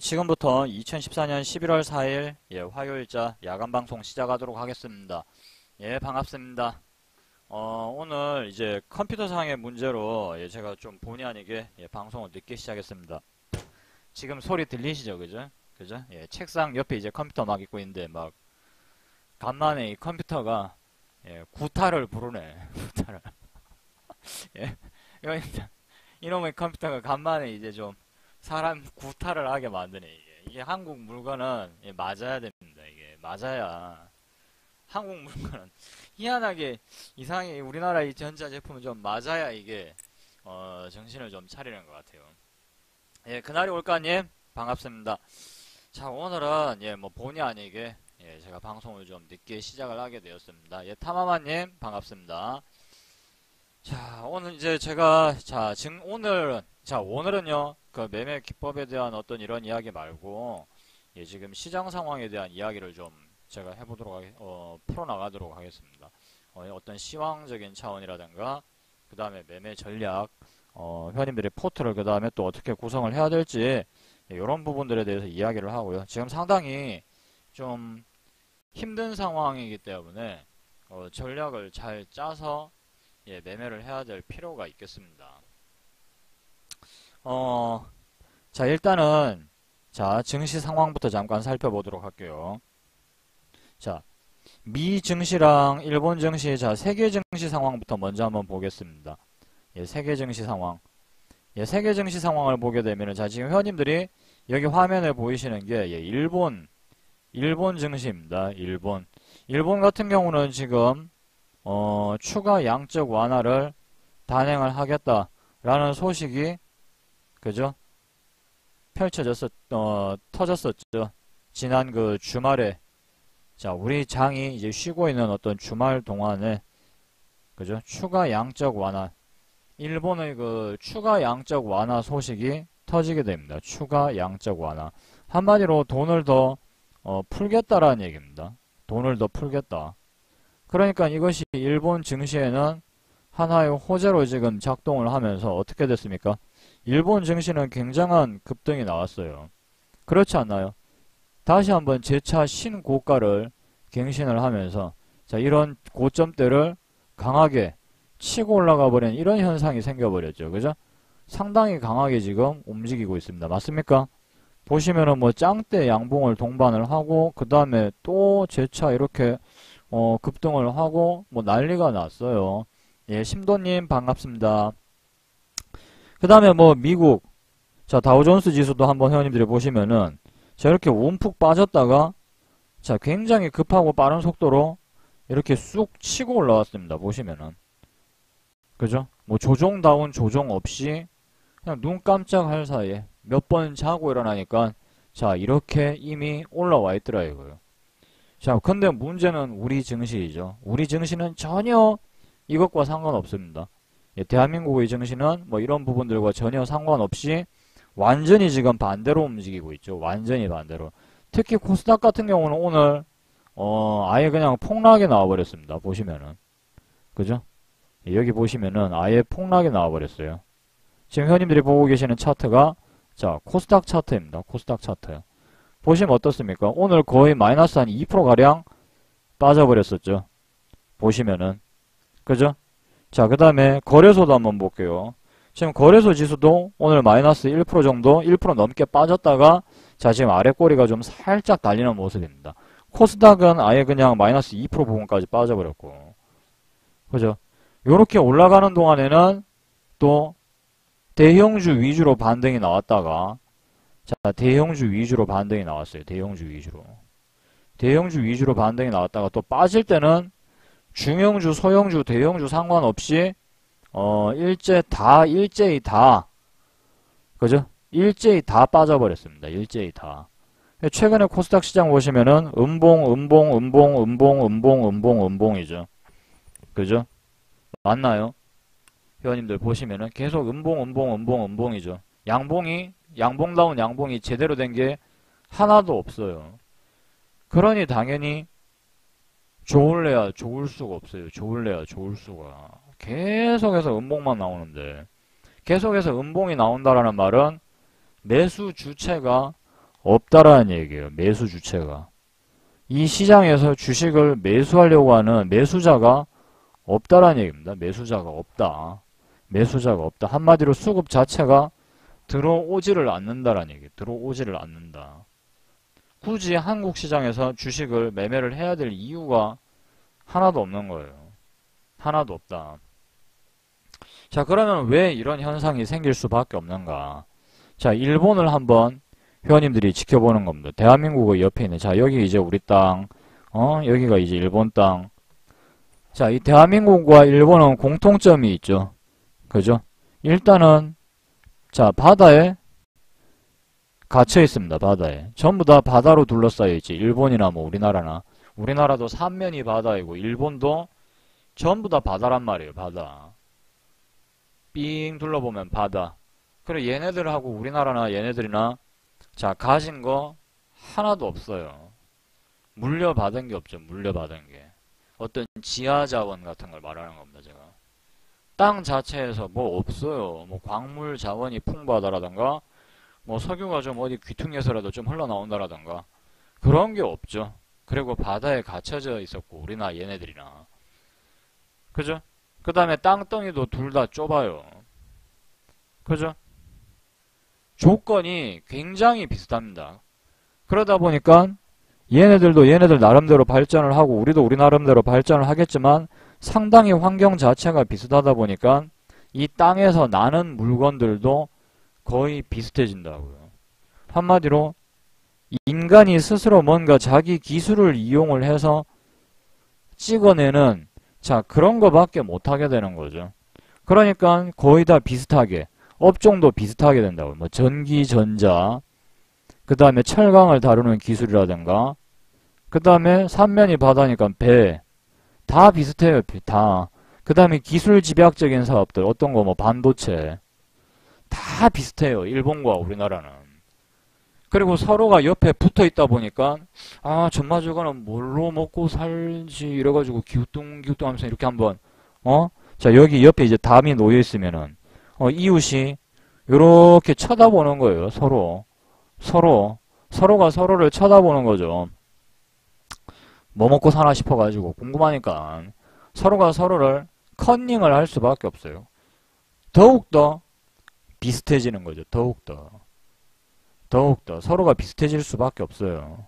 지금부터 2014년 11월 4일 화요일자 야간방송 시작하도록 하겠습니다. 반갑습니다. 오늘 이제 컴퓨터상의 문제로 제가 좀 본의 아니게 방송을 늦게 시작했습니다. 지금 소리 들리시죠? 그죠? 책상 옆에 이제 컴퓨터 막 있고 있는데 막 간만에 이 컴퓨터가 구타를 부르네. 구타를. 이놈의 컴퓨터가 간만에 이제 좀 사람 구타를 하게 만드네. 이게 한국 물건은 맞아야 됩니다. 이게 맞아야 한국 물건은 희한하게 이상하게 우리나라 이 전자제품은 좀 맞아야 이게 정신을 좀 차리는 것 같아요. 그날이 올까님 반갑습니다. 자, 오늘은 뭐 본의 아니게 제가 방송을 좀 늦게 시작을 하게 되었습니다. 타마마님 반갑습니다. 자, 오늘 이제 제가 오늘은요 그 매매 기법에 대한 어떤 이런 이야기 말고 지금 시장 상황에 대한 이야기를 좀 제가 풀어나가도록 하겠습니다. 어떤 시황적인 차원이라든가 그 다음에 매매 전략, 회원님들의 포트를 그 다음에 또 어떻게 구성을 해야 될지 이런 부분들에 대해서 이야기를 하고요. 지금 상당히 좀 힘든 상황이기 때문에 전략을 잘 짜서 매매를 해야 될 필요가 있겠습니다. 자, 일단은 증시 상황부터 잠깐 살펴보도록 할게요. 자, 미 증시랑 일본 증시, 세계 증시 상황부터 먼저 한번 보겠습니다. 세계 증시 상황. 세계 증시 상황을 보게 되면은 지금 회원님들이 여기 화면에 보이시는 게 일본 증시입니다. 일본 같은 경우는 지금 추가 양적 완화를 단행을 하겠다라는 소식이 그죠? 터졌었죠. 지난 그 주말에. 자, 우리 장이 이제 쉬고 있는 어떤 주말 동안에, 그죠? 추가 양적 완화. 일본의 그 추가 양적 완화 소식이 터지게 됩니다. 추가 양적 완화. 한마디로 돈을 더, 풀겠다라는 얘기입니다. 돈을 더 풀겠다. 그러니까 이것이 일본 증시에는 하나의 호재로 지금 작동을 하면서 어떻게 됐습니까? 일본 증시는 굉장한 급등이 나왔어요. 그렇지 않나요? 다시 한번 재차 신고가를 갱신을 하면서 이런 고점대를 강하게 치고 올라가 버린 이런 현상이 생겨버렸죠. 그죠? 상당히 강하게 지금 움직이고 있습니다. 맞습니까? 보시면은 뭐 짱대 양봉을 동반을 하고 그 다음에 또 재차 이렇게 급등을 하고 뭐 난리가 났어요. 심도님 반갑습니다. 그 다음에 뭐 미국 다우존스 지수도 한번 회원님들이 보시면은 이렇게 움푹 빠졌다가 굉장히 급하고 빠른 속도로 이렇게 쑥 치고 올라왔습니다. 보시면은 그죠? 뭐 조정다운 조정 없이 그냥 눈 깜짝할 사이에 몇 번 자고 일어나니까 이렇게 이미 올라와 있더라 이거요. 근데 문제는 우리 증시이죠. 우리 증시는 전혀 이것과 상관없습니다. 대한민국의 증시는 뭐 이런 부분들과 전혀 상관없이 완전히 지금 반대로 움직이고 있죠. 완전히 반대로. 특히 코스닥 같은 경우는 오늘 아예 그냥 폭락이 나와버렸습니다. 보시면은 그죠? 여기 보시면은 아예 폭락이 나와버렸어요. 지금 회원님들이 보고 계시는 차트가 코스닥 차트입니다. 코스닥 차트. 보시면 어떻습니까? 오늘 거의 마이너스 한 2%가량 빠져버렸었죠. 보시면은 그죠? 그 다음에 거래소도 한번 볼게요. 지금 거래소 지수도 오늘 마이너스 1% 정도, 1% 넘게 빠졌다가 지금 아래 꼬리가 좀 살짝 달리는 모습입니다. 코스닥은 아예 그냥 마이너스 2% 부분까지 빠져버렸고 그죠? 요렇게 올라가는 동안에는 또 대형주 위주로 반등이 나왔다가 대형주 위주로 반등이 나왔어요. 대형주 위주로 반등이 나왔다가 또 빠질 때는 중형주, 소형주, 대형주 상관없이 일제히 다 그죠? 일제히 다 빠져버렸습니다. 일제히 다. 최근에 코스닥 시장 보시면은 음봉이죠. 그죠? 맞나요? 회원님들 보시면은 계속 음봉이죠. 양봉다운 양봉이 제대로 된 게 하나도 없어요. 그러니 당연히 좋을래야 좋을 수가 없어요. 좋을래야 좋을 수가. 계속해서 음봉만 나오는데 계속해서 음봉이 나온다라는 말은 매수 주체가 없다라는 얘기예요. 매수 주체가. 이 시장에서 주식을 매수하려고 하는 매수자가 없다라는 얘기입니다. 매수자가 없다. 매수자가 없다. 한마디로 수급 자체가 들어오지를 않는다라는 얘기예요. 들어오지를 않는다. 굳이 한국 시장에서 주식을 매매를 해야 될 이유가 하나도 없는 거예요. 하나도 없다. 자, 그러면 왜 이런 현상이 생길 수밖에 없는가? 자, 일본을 한번 회원님들이 지켜보는 겁니다. 대한민국의 옆에 있는, 자, 여기 이제 우리 땅, 여기가 이제 일본 땅. 자, 이 대한민국과 일본은 공통점이 있죠. 그죠? 일단은, 자, 바다에 갇혀 있습니다. 바다에. 전부 다 바다로 둘러싸여 있지. 일본이나 뭐 우리나라나. 우리나라도 삼면이 바다이고, 일본도 전부 다 바다란 말이에요. 바다. 삥 둘러보면 바다. 그리고 얘네들하고 우리나라나 얘네들이나 자, 가진 거 하나도 없어요. 물려받은 게 없죠. 물려받은 게. 어떤 지하자원 같은 걸 말하는 겁니다. 제가. 땅 자체에서 뭐 없어요. 뭐 광물 자원이 풍부하다라던가 뭐 석유가 좀 어디 귀퉁이에서라도 좀 흘러나온다라던가 그런 게 없죠. 그리고 바다에 갇혀져 있었고 우리나 얘네들이나. 그죠? 그 다음에 땅덩이도 둘 다 좁아요. 그죠? 조건이 굉장히 비슷합니다. 그러다 보니까 얘네들도 얘네들 나름대로 발전을 하고 우리도 우리 나름대로 발전을 하겠지만 상당히 환경 자체가 비슷하다 보니까 이 땅에서 나는 물건들도 거의 비슷해진다고요. 한마디로 인간이 스스로 뭔가 자기 기술을 이용을 해서 찍어내는 자 그런 거밖에 못하게 되는 거죠. 그러니까 거의 다 비슷하게 업종도 비슷하게 된다고요. 뭐 전기, 전자, 그 다음에 철강을 다루는 기술이라든가 그 다음에 삼면이 바다니까 배, 다 비슷해요. 다. 그 다음에 기술 집약적인 사업들 어떤 거 뭐 반도체 다 비슷해요. 일본과 우리나라는. 그리고 서로가 옆에 붙어 있다 보니까 아 전마저거는 뭘로 먹고 살지 이래가지고 기우뚱기우뚱 하면서 이렇게 한번 자 여기 옆에 이제 담이 놓여 있으면은 이웃이 이렇게 쳐다보는 거예요. 서로가 서로를 쳐다보는 거죠. 뭐 먹고 사나 싶어가지고 궁금하니까 서로가 서로를 컨닝을 할 수밖에 없어요. 더욱더 비슷해지는 거죠. 더욱더 서로가 비슷해질 수밖에 없어요.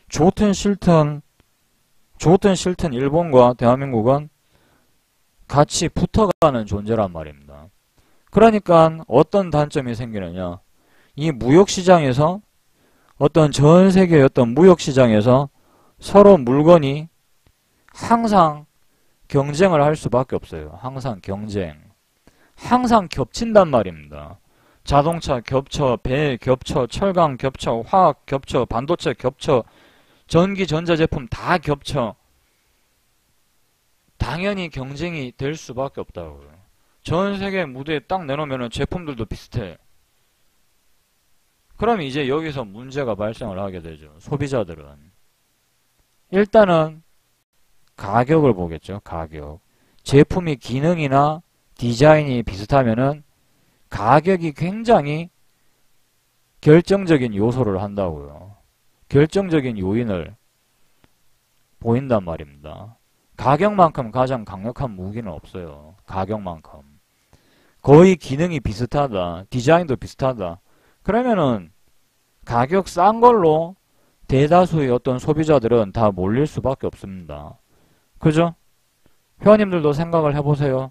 좋든 싫든 일본과 대한민국은 같이 붙어가는 존재란 말입니다. 그러니까 어떤 단점이 생기느냐. 이 무역시장에서 어떤 전 세계의 어떤 무역시장에서 서로 물건이 항상 경쟁을 할 수밖에 없어요. 항상 경쟁. 항상 겹친단 말입니다. 자동차 겹쳐, 배 겹쳐, 철강 겹쳐, 화학 겹쳐, 반도체 겹쳐, 전기, 전자제품 다 겹쳐. 당연히 경쟁이 될 수밖에 없다고요. 전 세계 무대에 딱 내놓으면 제품들도 비슷해. 그럼 이제 여기서 문제가 발생을 하게 되죠. 소비자들은. 일단은 가격을 보겠죠. 가격. 제품이 기능이나 디자인이 비슷하면은 가격이 굉장히 결정적인 요소를 한다고요. 결정적인 요인을 보인단 말입니다. 가격만큼 가장 강력한 무기는 없어요. 가격만큼. 거의 기능이 비슷하다. 디자인도 비슷하다. 그러면은 가격 싼 걸로 대다수의 어떤 소비자들은 다 몰릴 수밖에 없습니다. 그죠? 회원님들도 생각을 해보세요.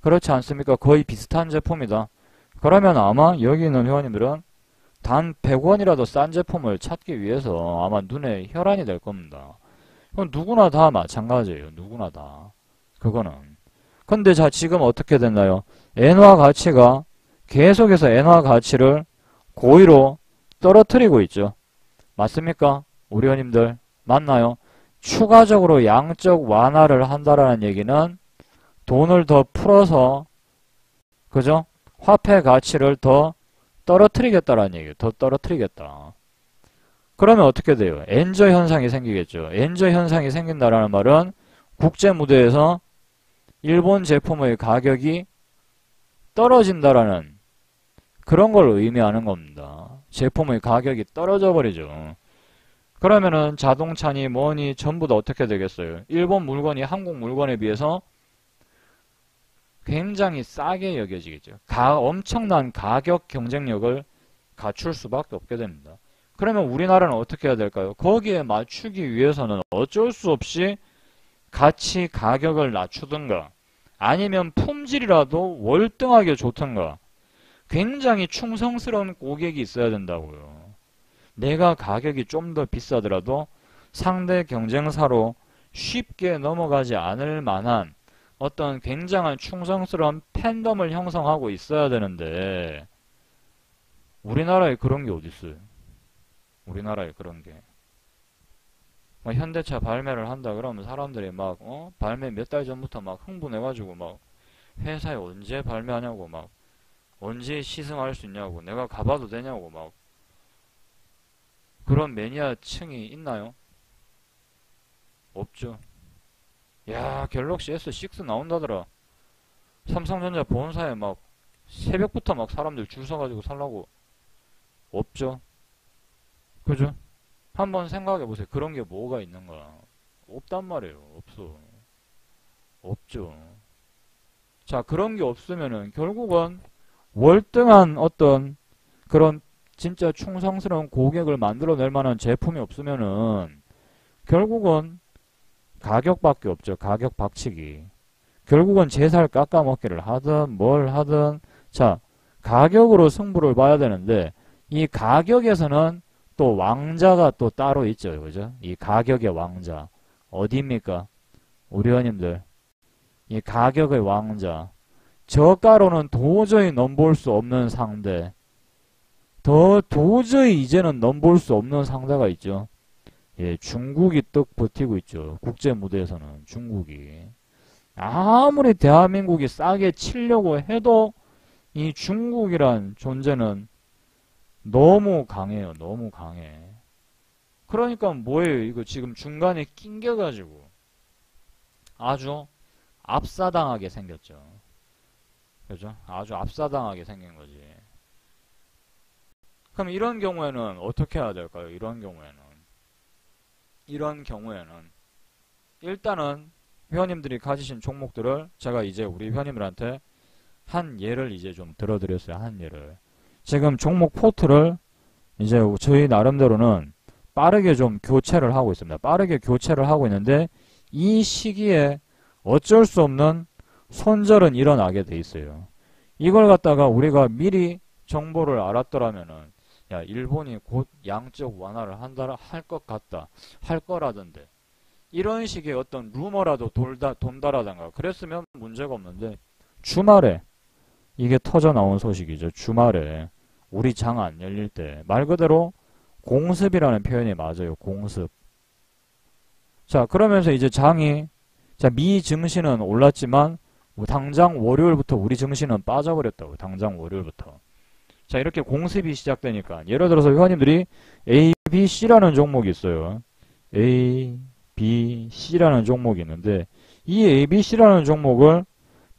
그렇지 않습니까? 거의 비슷한 제품이다. 그러면 아마 여기 있는 회원님들은 단 100원이라도 싼 제품을 찾기 위해서 아마 눈에 혈안이 될 겁니다. 그건 누구나 다 마찬가지예요. 누구나 다. 그거는. 근데 자 지금 어떻게 됐나요? 엔화 가치가 계속해서 엔화 가치를 고의로 떨어뜨리고 있죠. 맞습니까? 우리 회원님들 맞나요? 추가적으로 양적 완화를 한다라는 얘기는 돈을 더 풀어서 그죠? 화폐 가치를 더 떨어뜨리겠다라는 얘기예요. 더 떨어뜨리겠다. 그러면 어떻게 돼요? 엔저 현상이 생기겠죠. 엔저 현상이 생긴다라는 말은 국제 무대에서 일본 제품의 가격이 떨어진다라는 그런 걸 의미하는 겁니다. 제품의 가격이 떨어져 버리죠. 그러면은 자동차니 뭐니 전부 다 어떻게 되겠어요? 일본 물건이 한국 물건에 비해서 굉장히 싸게 여겨지겠죠. 엄청난 가격 경쟁력을 갖출 수밖에 없게 됩니다. 그러면 우리나라는 어떻게 해야 될까요? 거기에 맞추기 위해서는 어쩔 수 없이 같이 가격을 낮추든가 아니면 품질이라도 월등하게 좋든가 굉장히 충성스러운 고객이 있어야 된다고요. 내가 가격이 좀 더 비싸더라도 상대 경쟁사로 쉽게 넘어가지 않을 만한 어떤 굉장한 충성스러운 팬덤을 형성하고 있어야 되는데 우리나라에 그런 게 어디 있어요? 우리나라에 그런 게. 뭐 현대차 발매를 한다 그러면 사람들이 막 발매 몇 달 전부터 막 흥분해가지고 막 회사에 언제 발매하냐고 막 언제 시승할 수 있냐고 내가 가봐도 되냐고 막 그런 매니아층이 있나요? 없죠. 야 갤럭시 S6 나온다더라. 삼성전자 본사에 막 새벽부터 막 사람들 줄 서가지고 살라고. 없죠. 그죠? 한번 생각해보세요. 그런 게 뭐가 있는가? 없단 말이에요. 없어. 없죠. 자, 그런 게 없으면은 결국은 월등한 어떤 그런 진짜 충성스러운 고객을 만들어낼 만한 제품이 없으면은 결국은 가격밖에 없죠. 가격 박치기. 결국은 제 살 깎아먹기를 하든 뭘 하든 자, 가격으로 승부를 봐야 되는데 이 가격에서는 또 왕자가 또 따로 있죠. 그죠? 이 가격의 왕자. 어디입니까? 우리 회원님들. 이 가격의 왕자. 저가로는 도저히 넘볼 수 없는 상대. 도저히 이제는 넘볼 수 없는 상대가 있죠. 예, 중국이 떡 버티고 있죠. 국제 무대에서는 중국이. 아무리 대한민국이 싸게 치려고 해도 이 중국이란 존재는 너무 강해요. 너무 강해. 그러니까 뭐예요? 이거 지금 중간에 낑겨가지고 아주 압사당하게 생겼죠. 그죠? 아주 압사당하게 생긴 거지. 그럼 이런 경우에는 어떻게 해야 될까요? 이런 경우에는 일단은 회원님들이 가지신 종목들을 제가 이제 우리 회원님들한테 한 예를 이제 좀 들어드렸어요. 한 예를. 지금 종목 포트를 이제 저희 나름대로는 빠르게 좀 교체를 하고 있습니다. 빠르게 교체를 하고 있는데 이 시기에 어쩔 수 없는 손절은 일어나게 돼 있어요. 이걸 갖다가 우리가 미리 정보를 알았더라면은 야 일본이 곧 양적 완화를 할 것 같다. 할 거라던데. 이런 식의 어떤 루머라도 돈다라던가 그랬으면 문제가 없는데 주말에 이게 터져 나온 소식이죠. 주말에 우리 장 안 열릴 때 말 그대로 공습이라는 표현이 맞아요. 공습. 자 그러면서 이제 장이 자 미 증시는 올랐지만 당장 월요일부터 우리 증시는 빠져버렸다고. 당장 월요일부터. 자 이렇게 공습이 시작되니까 예를 들어서 회원님들이 A, B, C라는 종목이 있어요. A, B, C라는 종목이 있는데 이 A, B, C라는 종목을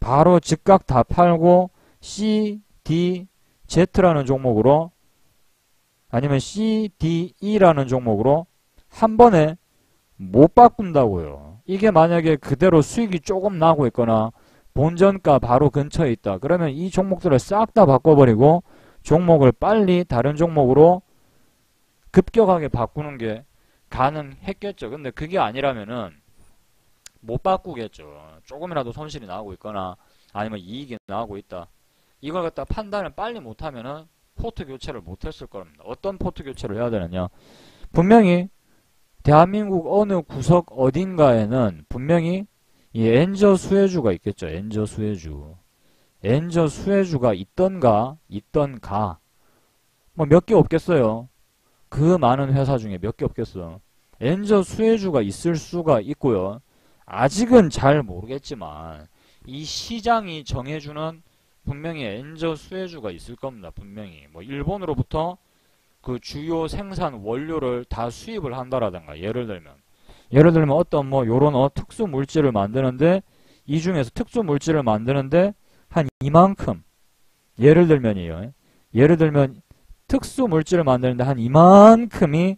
바로 즉각 다 팔고 C, D, Z라는 종목으로 아니면 C, D, E라는 종목으로 한 번에 못 바꾼다고요. 이게 만약에 그대로 수익이 조금 나고 있거나 본전가 바로 근처에 있다. 그러면 이 종목들을 싹 다 바꿔버리고 종목을 빨리 다른 종목으로 급격하게 바꾸는 게 가능했겠죠. 근데 그게 아니라면은 못 바꾸겠죠. 조금이라도 손실이 나고 있거나 아니면 이익이 나고 있다. 이걸 갖다 판단을 빨리 못하면은 포트 교체를 못했을 겁니다. 어떤 포트 교체를 해야 되느냐. 분명히 대한민국 어느 구석 어딘가에는 분명히 이 엔저 수혜주가 있겠죠. 엔저 수혜주가 있던가 뭐 몇 개 없겠어요. 그 많은 회사 중에 몇 개 없겠어. 엔저 수혜주가 있을 수가 있고요. 아직은 잘 모르겠지만 이 시장이 정해주는 분명히 엔저 수혜주가 있을 겁니다. 분명히 뭐 일본으로부터 그 주요 생산 원료를 다 수입을 한다라든가 예를 들면 어떤 뭐 요런 특수 물질을 만드는데 이 중에서 특수 물질을 만드는데 한 이만큼 예를 들면 특수 물질을 만드는데 한 이만큼이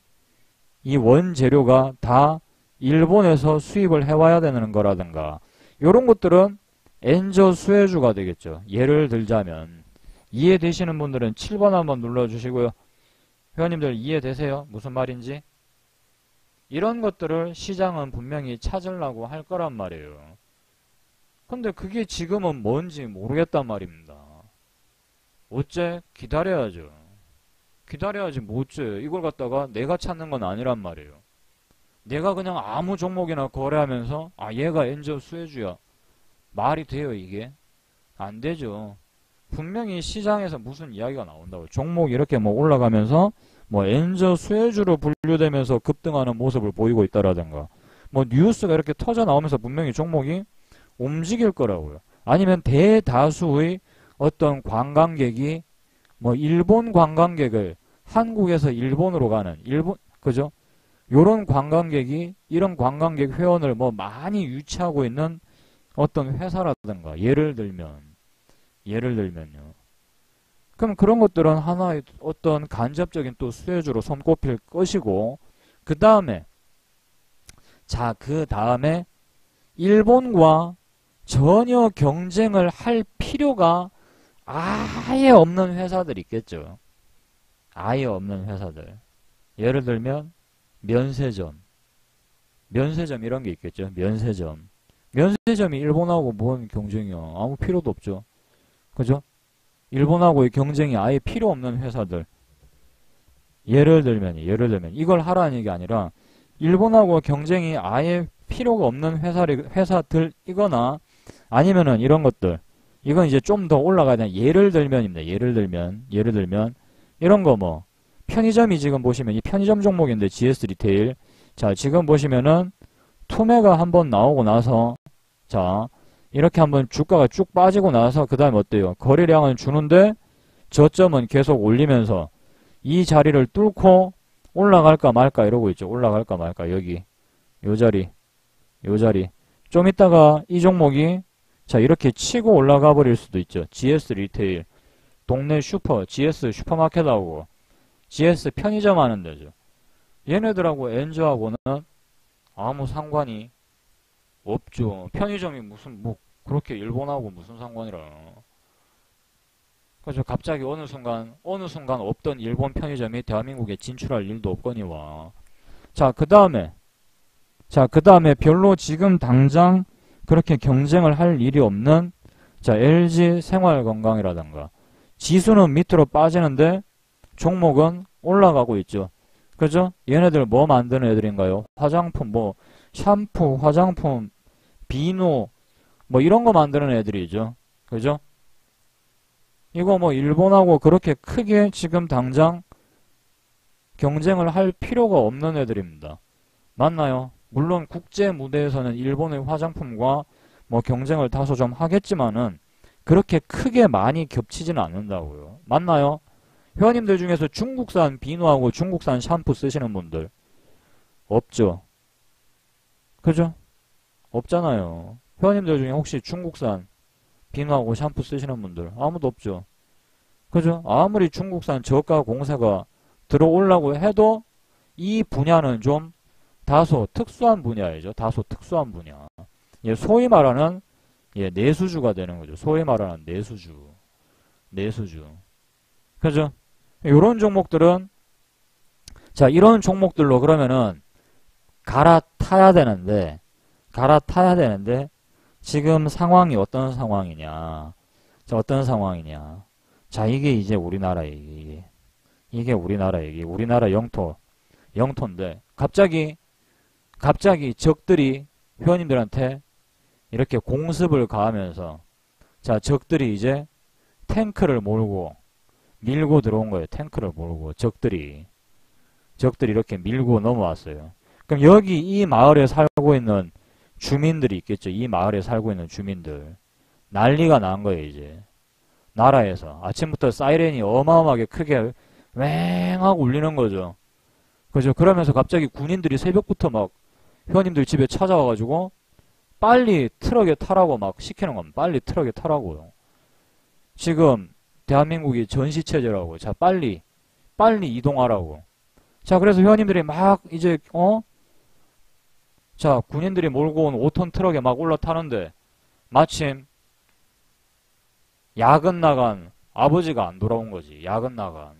이 원재료가 다 일본에서 수입을 해와야 되는 거라든가 요런 것들은 엔저 수혜주가 되겠죠. 예를 들자면 이해되시는 분들은 7번 한번 눌러주시고요. 회원님들 이해되세요? 무슨 말인지? 이런 것들을 시장은 분명히 찾으려고 할 거란 말이에요. 근데 그게 지금은 뭔지 모르겠단 말입니다. 어째? 기다려야죠. 기다려야지 뭐 어째. 이걸 갖다가 내가 찾는 건 아니란 말이에요. 내가 그냥 아무 종목이나 거래하면서 아 얘가 엔저 수혜주야. 말이 돼요 이게? 안 되죠. 분명히 시장에서 무슨 이야기가 나온다고. 종목이 이렇게 뭐 올라가면서 뭐 엔저 수혜주로 분류되면서 급등하는 모습을 보이고 있다라든가 뭐 뉴스가 이렇게 터져 나오면서 분명히 종목이 움직일 거라고요. 아니면 대다수의 어떤 관광객이 뭐 일본 관광객을 한국에서 일본으로 가는 일본 그죠? 요런 관광객이 이런 관광객 회원을 뭐 많이 유치하고 있는 어떤 회사라든가 예를 들면요. 그럼 그런 것들은 하나의 어떤 간접적인 또 수혜주로 손꼽힐 것이고 그 다음에 일본과 전혀 경쟁을 할 필요가 아예 없는 회사들이 있겠죠. 아예 없는 회사들. 예를 들면 면세점 이런 게 있겠죠. 면세점이 일본하고 뭔 경쟁이야. 아무 필요도 없죠. 그죠? 일본하고의 경쟁이 아예 필요 없는 회사들. 예를 들면 이걸 하라는 얘기 아니라 일본하고 경쟁이 아예 필요가 없는 회사들이거나 아니면은 이런 것들. 이건 이제 좀 더 올라가야 되는 예를 들면입니다. 예를 들면 이런 거 뭐 편의점이 지금 보시면 이 편의점 종목인데 GS 리테일. 자, 지금 보시면은 투매가 한번 나오고 나서 자, 이렇게 한번 주가가 쭉 빠지고 나서 그 다음에 어때요? 거래량은 주는데 저점은 계속 올리면서 이 자리를 뚫고 올라갈까 말까 이러고 있죠. 올라갈까 말까 여기 요 자리 좀 있다가 이 종목이 자 이렇게 치고 올라가 버릴 수도 있죠. GS 리테일 동네 GS 슈퍼마켓하고 GS 편의점 하는 데죠. 얘네들하고 엔저하고는 아무 상관이 없죠. 편의점이 무슨 뭐 그렇게 일본하고 무슨 상관이라. 그래서 갑자기 어느 순간 없던 일본 편의점이 대한민국에 진출할 일도 없거니와. 자, 그 다음에 별로 지금 당장 그렇게 경쟁을 할 일이 없는 자, LG 생활건강이라던가 지수는 밑으로 빠지는데 종목은 올라가고 있죠. 그죠? 얘네들 뭐 만드는 애들인가요? 화장품, 뭐 샴푸, 화장품, 비누 뭐 이런 거 만드는 애들이죠. 그죠? 이거 뭐 일본하고 그렇게 크게 지금 당장 경쟁을 할 필요가 없는 애들입니다. 맞나요? 물론 국제 무대에서는 일본의 화장품과 뭐 경쟁을 다소 좀 하겠지만은 그렇게 크게 많이 겹치지는 않는다고요. 맞나요? 회원님들 중에서 중국산 비누하고 중국산 샴푸 쓰시는 분들 없죠? 그죠? 없잖아요. 회원님들 중에 혹시 중국산 비누하고 샴푸 쓰시는 분들 아무도 없죠? 그죠? 아무리 중국산 저가 공세가 들어오려고 해도 이 분야는 좀 다소 특수한 분야이죠. 다소 특수한 분야. 예, 소위 말하는 예, 내수주가 되는 거죠. 소위 말하는 내수주. 그죠? 이런 종목들은 자, 이런 종목들로 그러면은 갈아타야 되는데 지금 상황이 어떤 상황이냐? 자, 어떤 상황이냐? 자, 이게 이제 우리나라 얘기. 이게 우리나라 얘기. 우리나라 영토인데 갑자기 적들이 회원님들한테 이렇게 공습을 가하면서 자, 적들이 이제 탱크를 몰고 밀고 들어온 거예요. 탱크를 몰고 적들이 이렇게 밀고 넘어왔어요. 그럼 여기 이 마을에 살고 있는 주민들이 있겠죠. 이 마을에 살고 있는 주민들 난리가 난 거예요. 이제 나라에서 아침부터 사이렌이 어마어마하게 크게 왱하고 울리는 거죠. 그죠? 그러면서 갑자기 군인들이 새벽부터 막 회원님들 집에 찾아와가지고 빨리 트럭에 타라고 막 시키는 겁니다. 빨리 트럭에 타라고요. 지금 대한민국이 전시체제라고. 자, 빨리 빨리 이동하라고. 자, 그래서 회원님들이 막 이제 자, 군인들이 몰고 온 5톤 트럭에 막 올라타는데 마침 야근 나간 아버지가 안 돌아온 거지. 야근 나간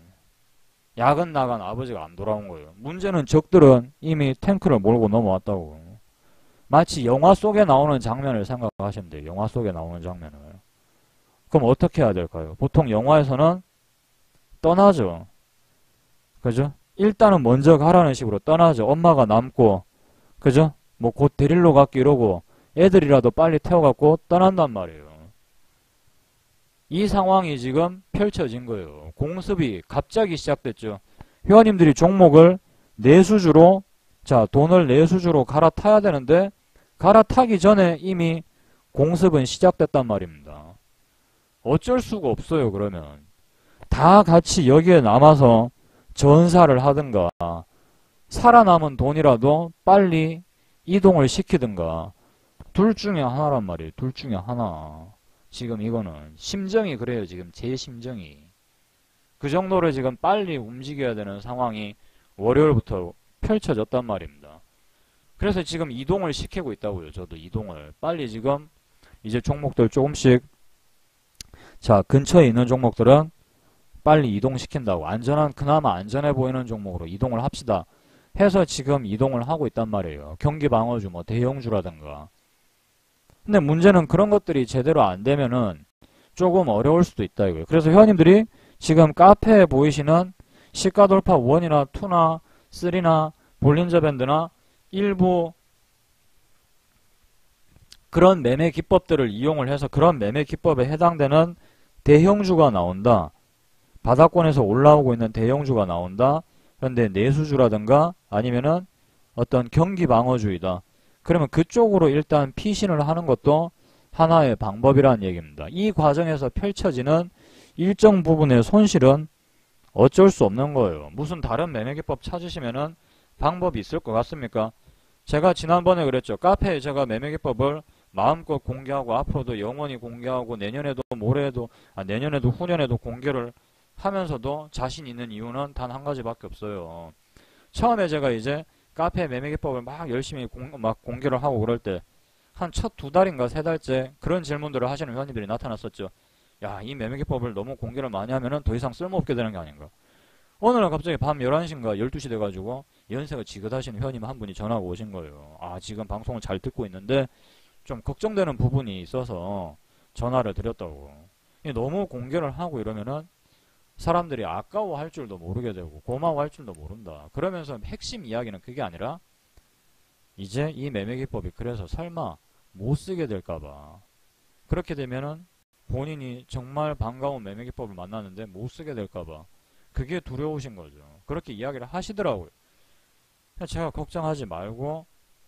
아버지가 안 돌아온 거예요. 문제는 적들은 이미 탱크를 몰고 넘어왔다고. 마치 영화 속에 나오는 장면을 생각하시면 돼요. 영화 속에 나오는 장면을. 그럼 어떻게 해야 될까요? 보통 영화에서는 떠나죠. 그죠? 일단은 먼저 가라는 식으로 떠나죠. 엄마가 남고, 그죠? 뭐 곧 데리러 갈게 이러고 애들이라도 빨리 태워갖고 떠난단 말이에요. 이 상황이 지금 펼쳐진 거예요. 공습이 갑자기 시작됐죠. 회원님들이 종목을 내수주로, 자, 돈을 내수주로 갈아타야 되는데 갈아타기 전에 이미 공습은 시작됐단 말입니다. 어쩔 수가 없어요. 그러면 다 같이 여기에 남아서 전사를 하든가 살아남은 돈이라도 빨리 이동을 시키든가 둘 중에 하나란 말이에요. 둘 중에 하나. 지금 이거는 심정이 그래요. 지금 제 심정이 그 정도로 지금 빨리 움직여야 되는 상황이 월요일부터 펼쳐졌단 말입니다. 그래서 지금 이동을 시키고 있다고요. 저도 이동을 빨리 지금 이제 종목들 조금씩, 자, 근처에 있는 종목들은 빨리 이동시킨다고, 안전한, 그나마 안전해 보이는 종목으로 이동을 합시다 해서 지금 이동을 하고 있단 말이에요. 경기방어주, 뭐 대형주라든가. 근데 문제는 그런 것들이 제대로 안 되면은 조금 어려울 수도 있다 이거예요. 그래서 회원님들이 지금 카페에 보이시는 시가돌파 1이나 2나 3나 볼린저 밴드나 일부 그런 매매 기법들을 이용을 해서 그런 매매 기법에 해당되는 대형주가 나온다. 바닥권에서 올라오고 있는 대형주가 나온다. 그런데 내수주라든가 아니면은 어떤 경기방어주의다. 그러면 그쪽으로 일단 피신을 하는 것도 하나의 방법이라는 얘기입니다. 이 과정에서 펼쳐지는 일정 부분의 손실은 어쩔 수 없는 거예요. 무슨 다른 매매기법 찾으시면은 방법이 있을 것 같습니까? 제가 지난번에 그랬죠. 카페에 제가 매매기법을 마음껏 공개하고 앞으로도 영원히 공개하고 내년에도 모레에도 내년에도 후년에도 공개를 하면서도 자신 있는 이유는 단 한 가지밖에 없어요. 처음에 제가 이제 카페 매매기법을 막 열심히 공개를 하고 그럴 때 한 첫 2달인가 3달째 그런 질문들을 하시는 회원님들이 나타났었죠. 야, 이 매매기법을 너무 공개를 많이 하면은 더 이상 쓸모없게 되는 게 아닌가. 어느 날 갑자기 밤 11시인가 12시 돼가지고 연세가 지긋하신 회원님 한 분이 전화가 오신 거예요. 아, 지금 방송을 잘 듣고 있는데 좀 걱정되는 부분이 있어서 전화를 드렸다고. 너무 공개를 하고 이러면은 사람들이 아까워할 줄도 모르게 되고 고마워할 줄도 모른다. 그러면서 핵심 이야기는 그게 아니라 이제 이 매매기법이 그래서 설마 못 쓰게 될까봐, 그렇게 되면은 본인이 정말 반가운 매매기법을 만났는데 못 쓰게 될까봐 그게 두려우신 거죠. 그렇게 이야기를 하시더라고요. 제가 걱정하지 말고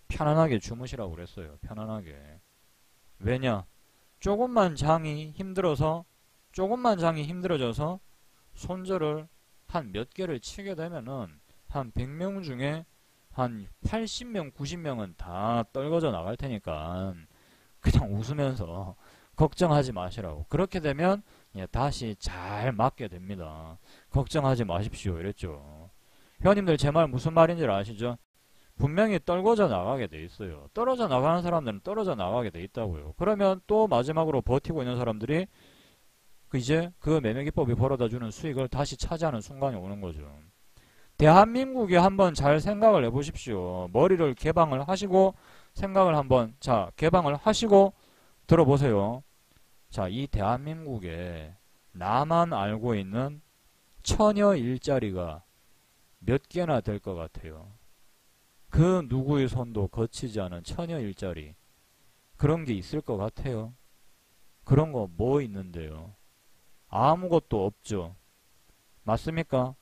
편안하게 주무시라고 그랬어요. 편안하게. 왜냐? 조금만 장이 힘들어져서 손절을 한 몇 개를 치게 되면은 한 100명 중에 한 80명, 90명은 다 떨궈져 나갈 테니까 그냥 웃으면서 걱정하지 마시라고. 그렇게 되면 다시 잘 맞게 됩니다. 걱정하지 마십시오. 이랬죠. 회원님들 제 말 무슨 말인지 아시죠? 분명히 떨궈져 나가게 돼 있어요. 떨어져 나가는 사람들은 떨어져 나가게 돼 있다고요. 그러면 또 마지막으로 버티고 있는 사람들이 이제 그 매매기법이 벌어다주는 수익을 다시 차지하는 순간이 오는 거죠. 대한민국에 한번 잘 생각을 해보십시오. 머리를 개방을 하시고 생각을 한번, 자, 개방을 하시고 들어보세요. 자, 이 대한민국에 나만 알고 있는 처녀 일자리가 몇 개나 될 것 같아요. 그 누구의 손도 거치지 않은 처녀 일자리, 그런 게 있을 것 같아요. 그런 거 뭐 있는데요? 아무것도 없죠. 맞습니까?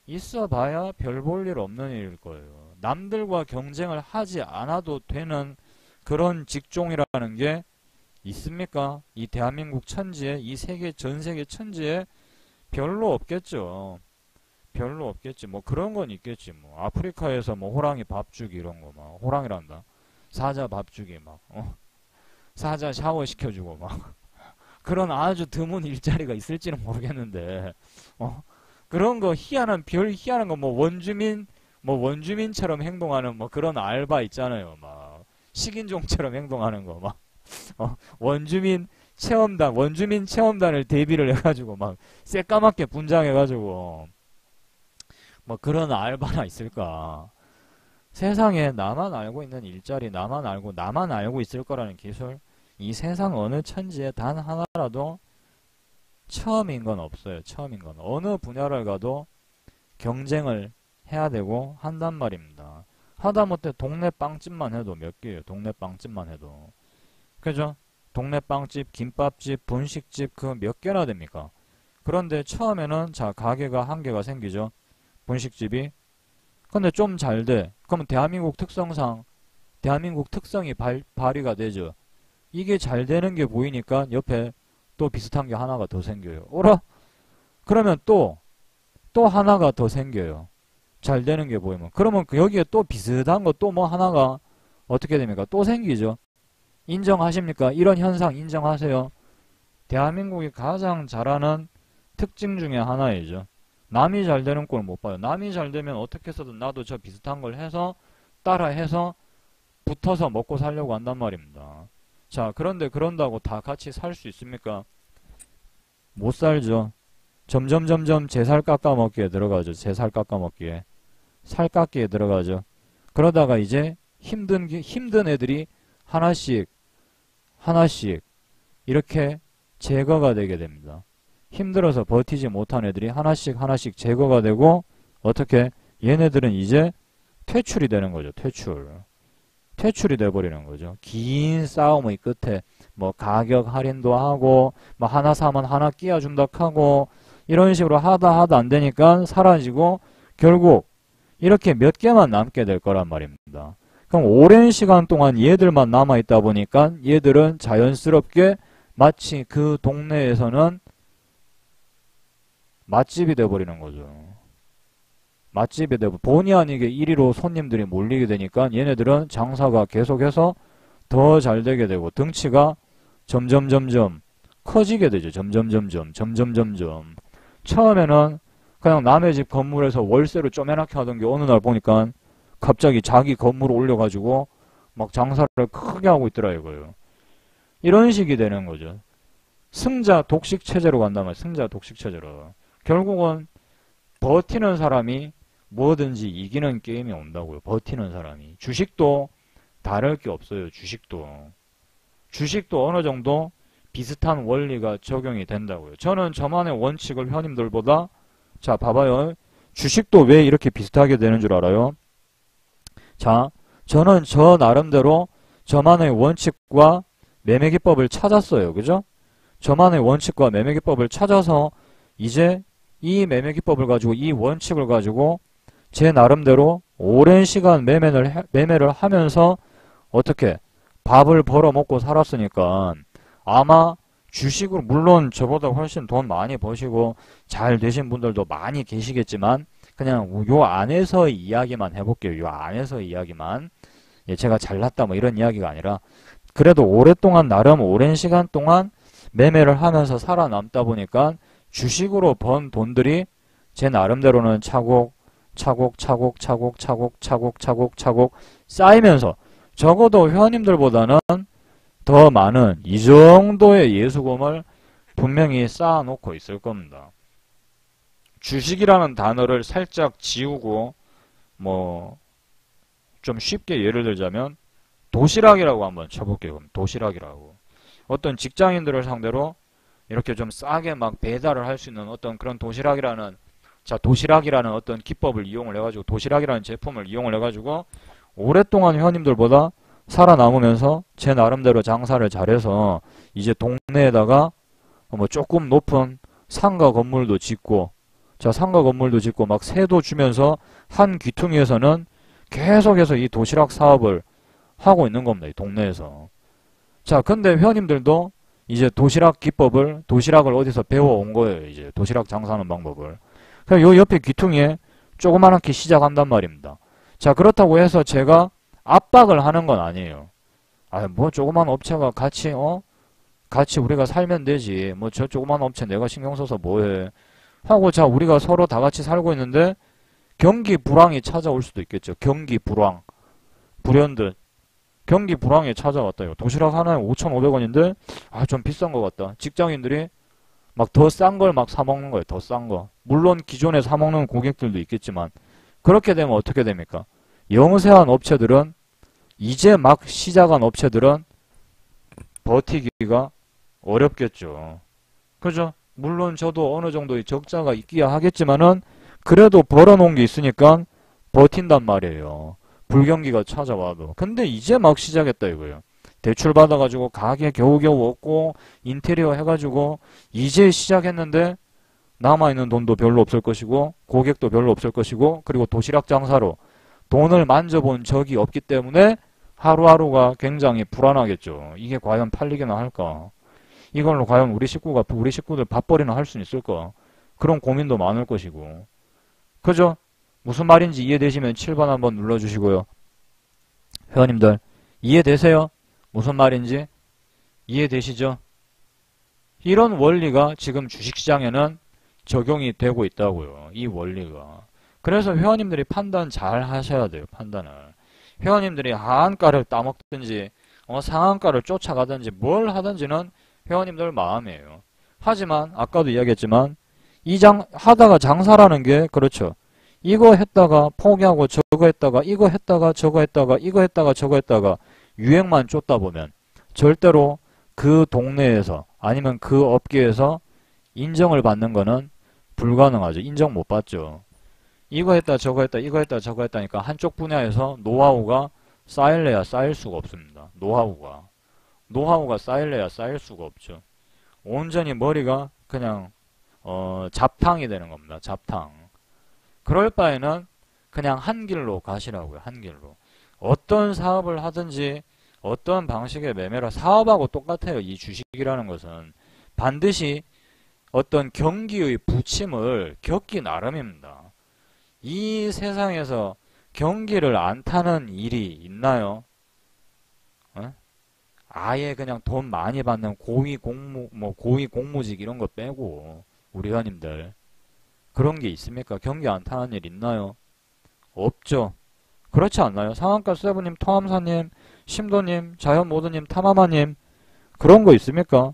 있어 봐야 별 볼 일 없는 일일 거예요. 남들과 경쟁을 하지 않아도 되는 그런 직종이라는 게 있습니까? 이 대한민국 천지에, 이 전 세계 천지에 별로 없겠죠. 별로 없겠지. 뭐 그런 건 있겠지. 뭐 아프리카에서 뭐 호랑이 밥 주기 이런 거 막, 호랑이란다. 사자 밥 주기 막, 사자 샤워 시켜주고 막 그런 아주 드문 일자리가 있을지는 모르겠는데, 그런 거 희한한 별 희한한 거 뭐 원주민처럼 행동하는 뭐 그런 알바 있잖아요. 막 식인종처럼 행동하는 거 막 원주민 체험단을 대비를 해가지고 막 새까맣게 분장해가지고 뭐 그런 알바나 있을까? 세상에 나만 알고 있는 일자리, 나만 알고 있을 거라는 기술, 이 세상 어느 천지에 단 하나라도 처음인 건 없어요. 처음인 건. 어느 분야를 가도 경쟁을 해야 되고 한단 말입니다. 하다못해 동네 빵집만 해도 몇 개예요. 동네 빵집만 해도. 그죠? 동네 빵집, 김밥집, 분식집 그 몇 개나 됩니까? 그런데 처음에는 자 가게가 한 개가 생기죠. 분식집이. 근데 좀 잘 돼. 그러면 대한민국 특성이 발휘가 되죠. 이게 잘 되는 게 보이니까 옆에 또 비슷한 게 하나가 더 생겨요. 오라? 그러면 또 하나가 더 생겨요. 잘 되는 게 보이면. 그러면 여기에 또 비슷한 거 또 뭐 하나가 어떻게 됩니까? 또 생기죠. 인정하십니까? 이런 현상 인정하세요? 대한민국이 가장 잘하는 특징 중에 하나이죠. 남이 잘 되는 꼴 못 봐요. 남이 잘 되면 어떻게 해서든 나도 저 비슷한 걸 해서 따라해서 붙어서 먹고 살려고 한단 말입니다. 자, 그런데 그런다고 다 같이 살 수 있습니까? 못 살죠. 점점 제 살 깎아먹기에 들어가죠. 제 살 깎아먹기에. 살 깎기에 들어가죠. 그러다가 이제 힘든 애들이 하나씩 이렇게 제거가 되게 됩니다. 힘들어서 버티지 못한 애들이 하나씩 제거가 되고 어떻게 얘네들은 이제 퇴출이 되는 거죠. 퇴출이 돼버리는 거죠. 긴 싸움의 끝에 뭐 가격 할인도 하고 뭐 하나 사면 하나 끼워준다 하고 이런 식으로 하다 안 되니까 사라지고 결국 이렇게 몇 개만 남게 될 거란 말입니다. 그럼 오랜 시간 동안 얘들만 남아있다 보니까 얘들은 자연스럽게 마치 그 동네에서는 맛집이 돼버리는 거죠. 맛집이 되고 본의 아니게 1위로 손님들이 몰리게 되니까 얘네들은 장사가 계속해서 더 잘 되게 되고 등치가 점점 커지게 되죠. 점점 처음에는 그냥 남의 집 건물에서 월세로 쪼매나게 하던 게 어느 날 보니까 갑자기 자기 건물을 올려가지고 막 장사를 크게 하고 있더라 이거예요. 이런 식이 되는 거죠. 승자 독식 체제로 간다면 승자 독식 체제로 결국은 버티는 사람이 뭐든지 이기는 게임이 온다고요. 버티는 사람이. 주식도 다를 게 없어요. 주식도 어느 정도 비슷한 원리가 적용이 된다고요. 저는 저만의 원칙을 회원님들보다 자 봐봐요. 주식도 왜 이렇게 비슷하게 되는 줄 알아요? 자 저는 저 나름대로 저만의 원칙과 매매기법을 찾았어요. 그죠? 저만의 원칙과 매매기법을 찾아서 이제 이 매매기법을 가지고 이 원칙을 가지고 제 나름대로 오랜 시간 매매를 하면서 어떻게 밥을 벌어먹고 살았으니까 아마 주식으로 물론 저보다 훨씬 돈 많이 버시고 잘 되신 분들도 많이 계시겠지만 그냥 요 안에서 이야기만 해볼게요. 요 안에서 이야기만. 예, 제가 잘났다 뭐 이런 이야기가 아니라 그래도 오랫동안 나름 오랜 시간 동안 매매를 하면서 살아남다 보니까 주식으로 번 돈들이 제 나름대로는 차곡 쌓이면서 적어도 회원님들보다는 더 많은 이 정도의 예수금을 분명히 쌓아놓고 있을 겁니다. 주식이라는 단어를 살짝 지우고 뭐 좀 쉽게 예를 들자면 도시락이라고 한번 쳐볼게요. 도시락이라고. 어떤 직장인들을 상대로 이렇게 좀 싸게 막 배달을 할 수 있는 어떤 그런 도시락이라는 어떤 기법을 이용을 해가지고 도시락이라는 제품을 이용을 해가지고 오랫동안 회원님들보다 살아남으면서 제 나름대로 장사를 잘해서 이제 동네에다가 뭐 조금 높은 상가 건물도 짓고 막 세도 주면서 한 귀퉁이에서는 계속해서 이 도시락 사업을 하고 있는 겁니다. 이 동네에서. 자, 근데 회원님들도 이제 도시락을 어디서 배워온 거예요. 이제 도시락 장사하는 방법을. 그럼 요 옆에 귀퉁이에 조그만하게 시작한단 말입니다. 자, 그렇다고 해서 제가 압박을 하는 건 아니에요. 뭐 조그만 업체가 같이 우리가 살면 되지. 뭐 저 조그만 업체 내가 신경 써서 뭐해. 하고 자 우리가 서로 다 같이 살고 있는데 경기 불황이 찾아올 수도 있겠죠. 경기 불황. 불현듯. 경기 불황이 찾아왔다. 이거. 도시락 하나에 5,500원인데 아 좀 비싼 것 같다. 직장인들이 막 더 싼 걸 막 사 먹는 거예요. 더 싼 거. 물론 기존에 사 먹는 고객들도 있겠지만 그렇게 되면 어떻게 됩니까? 영세한 업체들은 이제 막 시작한 업체들은 버티기가 어렵겠죠. 그죠? 물론 저도 어느 정도의 적자가 있기야 하겠지만은 그래도 벌어놓은 게 있으니까 버틴단 말이에요. 불경기가 찾아와도. 근데 이제 막 시작했다 이거예요. 대출 받아가지고 가게 겨우겨우 얻고 인테리어 해가지고 이제 시작했는데 남아있는 돈도 별로 없을 것이고 고객도 별로 없을 것이고 그리고 도시락 장사로 돈을 만져본 적이 없기 때문에 하루하루가 굉장히 불안하겠죠. 이게 과연 팔리기나 할까? 이걸로 과연 우리 식구들 밥벌이나 할 수 있을까? 그런 고민도 많을 것이고. 그죠? 무슨 말인지 이해되시면 7번 한번 눌러주시고요. 회원님들 이해되세요? 무슨 말인지 이해되시죠? 이런 원리가 지금 주식시장에는 적용이 되고 있다고요. 이 원리가. 그래서 회원님들이 판단 잘 하셔야 돼요. 판단을. 회원님들이 하한가를 따먹든지 상한가를 쫓아가든지 뭘 하든지는 회원님들 마음이에요. 하지만 아까도 이야기했지만 하다가 장사라는 게 그렇죠. 이거 했다가 포기하고 저거 했다가 이거 했다가 저거 했다가 이거 했다가 저거 했다가 유행만 쫓다 보면 절대로 그 동네에서 아니면 그 업계에서 인정을 받는 거는 불가능하죠. 인정 못 받죠. 이거 했다 저거 했다 이거 했다 저거 했다니까 한쪽 분야에서 노하우가 쌓일래야 쌓일 수가 없습니다. 노하우가 쌓일래야 쌓일 수가 없죠. 온전히 머리가 그냥 잡탕이 되는 겁니다. 잡탕. 그럴 바에는 그냥 한 길로 가시라고요. 한 길로. 어떤 사업을 하든지 어떤 방식의 매매라 사업하고 똑같아요. 이 주식이라는 것은 반드시 어떤 경기의 부침을 겪기 나름입니다. 이 세상에서 경기를 안 타는 일이 있나요? 아예 그냥 돈 많이 받는 고위 공무직 이런 거 빼고 우리 회원님들 그런 게 있습니까? 경기 안 타는 일 있나요? 없죠. 그렇지 않나요? 상한가 세븐님, 토함사님, 심도님, 자연모드님, 타마마님 그런 거 있습니까?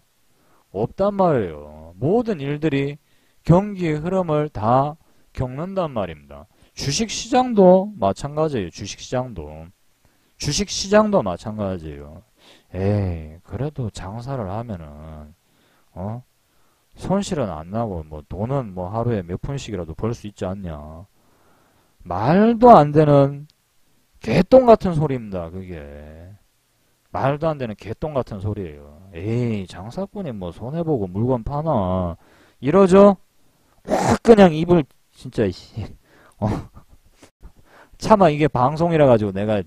없단 말이에요. 모든 일들이 경기의 흐름을 다 겪는단 말입니다. 주식시장도 마찬가지예요. 주식시장도 마찬가지예요. 에이 그래도 장사를 하면은 손실은 안 나고 뭐 돈은 뭐 하루에 몇 푼씩이라도 벌 수 있지 않냐. 말도 안 되는 개똥 같은 소리입니다. 그게 말도 안 되는 개똥 같은 소리예요. 에이 장사꾼이 뭐 손해보고 물건 파나 이러죠. 확 그냥 입을 진짜 차마 이게 방송이라 가지고 내가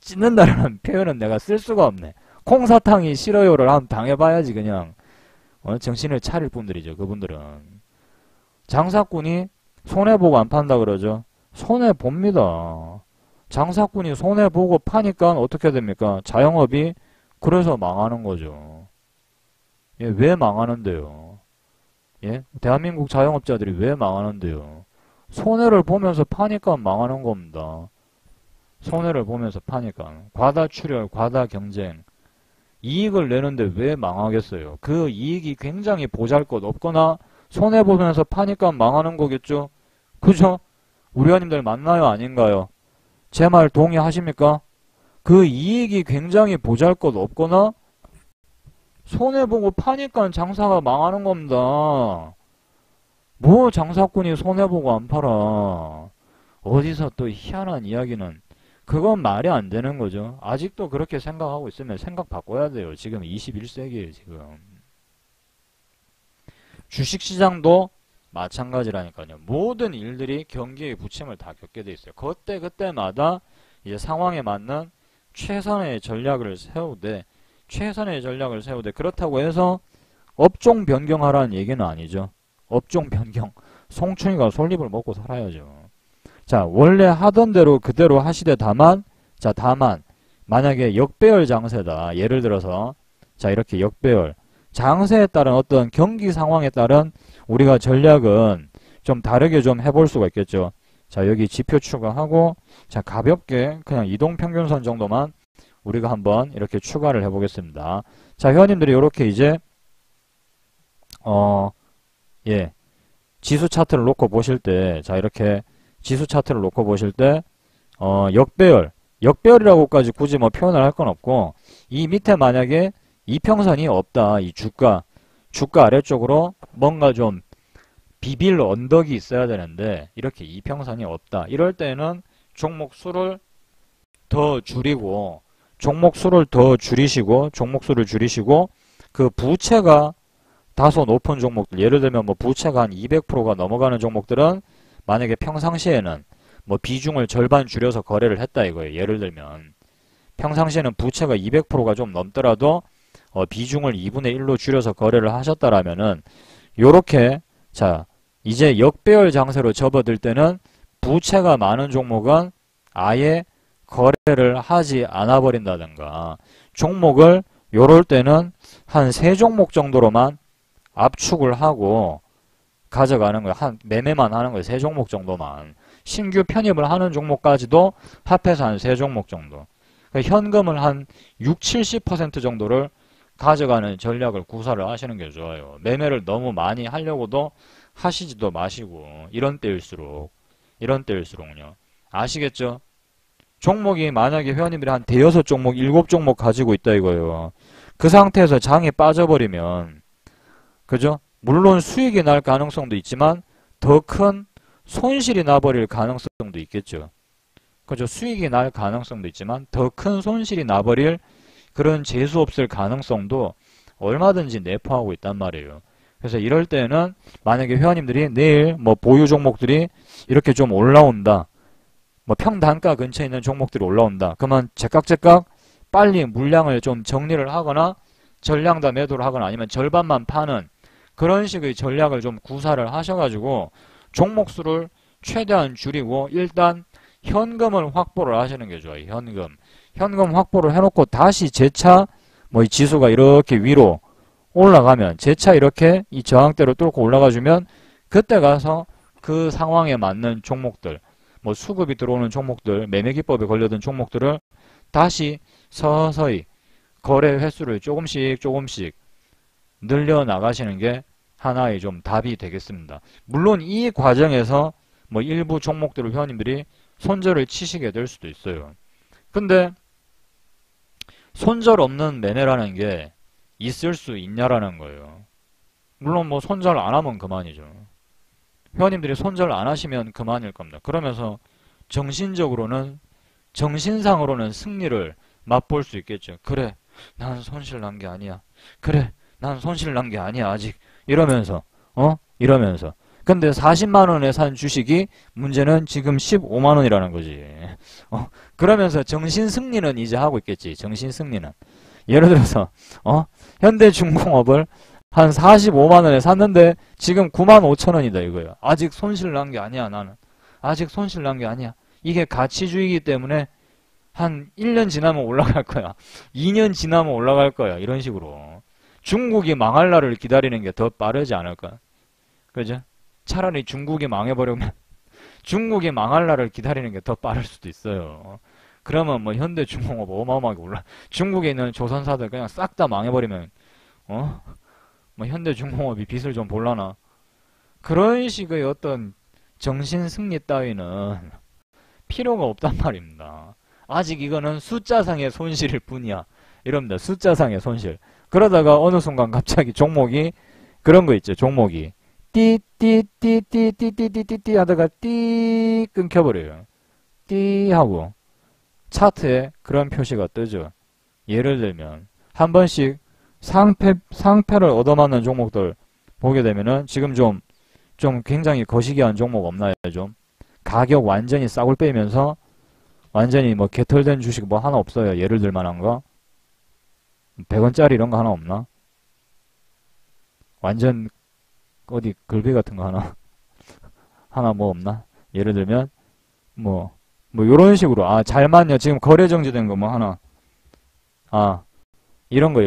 찢는다라는 표현은 내가 쓸 수가 없네. 콩사탕이 싫어요를 한번 당해봐야지 그냥 정신을 차릴 분들이죠. 그분들은 장사꾼이 손해보고 안 판다 그러죠. 손해봅니다. 장사꾼이 손해보고 파니까 어떻게 됩니까? 자영업이 그래서 망하는 거죠. 예, 왜 망하는데요? 예? 대한민국 자영업자들이 왜 망하는데요? 손해를 보면서 파니까 망하는 겁니다. 손해를 보면서 파니까. 과다 출혈, 과다 경쟁. 이익을 내는데 왜 망하겠어요? 그 이익이 굉장히 보잘것 없거나 손해보면서 파니까 망하는 거겠죠? 그죠? 우리 회원님들 맞나요? 아닌가요? 제 말 동의하십니까? 그 이익이 굉장히 보잘것 없거나 손해보고 파니까 장사가 망하는 겁니다. 뭐 장사꾼이 손해보고 안 팔아. 어디서 또 희한한 이야기는. 그건 말이 안 되는 거죠. 아직도 그렇게 생각하고 있으면 생각 바꿔야 돼요. 지금 21세기에요. 지금. 주식시장도 마찬가지라니까요. 모든 일들이 경기의 부침을 다 겪게 돼 있어요. 그때마다 이제 상황에 맞는 최선의 전략을 세우되 그렇다고 해서 업종 변경하라는 얘기는 아니죠. 업종 변경. 송충이가 솔잎을 먹고 살아야죠. 자, 원래 하던 대로 그대로 하시되 다만 만약에 역배열 장세다. 예를 들어서 자, 이렇게 역배열 장세에 따른 어떤 경기 상황에 따른 우리가 전략은 좀 다르게 좀 해볼 수가 있겠죠. 자, 여기 지표 추가하고, 자, 가볍게 그냥 이동평균선 정도만 우리가 한번 이렇게 추가를 해보겠습니다. 자, 회원님들이 이렇게 이제, 예, 지수 차트를 놓고 보실 때, 자, 이렇게 지수 차트를 놓고 보실 때, 역배열이라고까지 굳이 뭐 표현을 할 건 없고, 이 밑에 만약에 이평선이 없다, 이 주가 아래쪽으로 뭔가 좀 비빌 언덕이 있어야 되는데 이렇게 이평선이 없다. 이럴 때는 종목 수를 더 줄이고 종목 수를 줄이시고 그 부채가 다소 높은 종목들, 예를 들면 뭐 부채가 한 200%가 넘어가는 종목들은 만약에 평상시에는 뭐 비중을 절반 줄여서 거래를 했다 이거예요. 예를 들면 평상시에는 부채가 200%가 좀 넘더라도 비중을 2분의 1로 줄여서 거래를 하셨다라면은 요렇게 자 이제 역배열 장세로 접어들 때는 부채가 많은 종목은 아예 거래를 하지 않아 버린다든가 종목을 요럴 때는 한 3종목 정도로만 압축을 하고 가져가는 거예요. 매매만 하는 거예요. 3종목 정도만. 신규 편입을 하는 종목까지도 합해서 한 3종목 정도. 그러니까 현금을 한 60-70% 정도를 가져가는 전략을 구사를 하시는 게 좋아요. 매매를 너무 많이 하려고도 하시지도 마시고 이런 때일수록요. 아시겠죠? 종목이 만약에 회원님들이 한 대여섯 종목, 7종목 가지고 있다 이거예요. 그 상태에서 장이 빠져버리면 그죠? 물론 수익이 날 가능성도 있지만 더 큰 손실이 나버릴 가능성도 있겠죠. 그죠? 수익이 날 가능성도 있지만 더 큰 손실이 나버릴 그런 재수 없을 가능성도 얼마든지 내포하고 있단 말이에요. 그래서 이럴 때는 만약에 회원님들이 내일 뭐 보유 종목들이 이렇게 좀 올라온다. 뭐 평단가 근처에 있는 종목들이 올라온다. 그러면 제깍제깍 빨리 물량을 좀 정리를 하거나 전량 다 매도를 하거나 아니면 절반만 파는 그런 식의 전략을 좀 구사를 하셔가지고 종목 수를 최대한 줄이고 일단 현금을 확보를 하시는 게 좋아요. 현금 확보를 해놓고 다시 재차 뭐 이 지수가 이렇게 위로 올라가면 재차 이렇게 이 저항대를 뚫고 올라가주면 그때 가서 그 상황에 맞는 종목들 뭐 수급이 들어오는 종목들 매매 기법에 걸려든 종목들을 다시 서서히 거래 횟수를 조금씩 늘려나가시는 게 하나의 좀 답이 되겠습니다. 물론 이 과정에서 뭐 일부 종목들을 회원님들이 손절을 치시게 될 수도 있어요. 근데 손절 없는 매매라는 게 있을 수 있냐라는 거예요. 물론 뭐 손절 안 하면 그만이죠. 회원님들이 손절 안 하시면 그만일 겁니다. 그러면서 정신상으로는 승리를 맛볼 수 있겠죠. 그래, 난 손실 난 게 아니야. 그래, 난 손실 난 게 아니야. 아직. 이러면서. 근데 40만원에 산 주식이 문제는 지금 15만원이라는 거지. 그러면서 정신승리는 이제 하고 있겠지. 정신승리는. 예를 들어서, 현대중공업을 한 45만원에 샀는데 지금 95,000원이다 이거예요. 아직 손실 난 게 아니야, 나는. 아직 손실 난 게 아니야. 이게 가치주의이기 때문에 한 1년 지나면 올라갈 거야. 2년 지나면 올라갈 거야. 이런 식으로. 중국이 망할 날을 기다리는 게 더 빠르지 않을까? 그죠? 차라리 중국이 망해버리면 중국이 망할 날을 기다리는 게 더 빠를 수도 있어요. 그러면 뭐 현대중공업 어마어마하게 올라. 중국에 있는 조선사들 그냥 싹 다 망해버리면 뭐 현대중공업이 빚을 좀 볼라나. 그런 식의 어떤 정신승리 따위는 필요가 없단 말입니다. 아직 이거는 숫자상의 손실일 뿐이야. 이럽니다. 숫자상의 손실. 그러다가 어느 순간 갑자기 종목이 그런 거 있죠. 종목이 띠 하다가 띠 끊겨버려요. 띠 하고 차트에 그런 표시가 뜨죠. 예를 들면 한 번씩 상패를 얻어맞는 종목들 보게 되면은 지금 좀 굉장히 거시기한 종목 없나요? 좀 가격 완전히 싸굴 빼면서 완전히 뭐 개털된 주식 뭐 하나 없어요. 예를 들 만한 거 100원짜리 이런 거 하나 없나? 완전 어디 글비 같은 거 하나 뭐 없나? 예를 들면 뭐 요런 식으로 잘 맞냐 지금 거래 정지된 거 뭐 하나 이런 거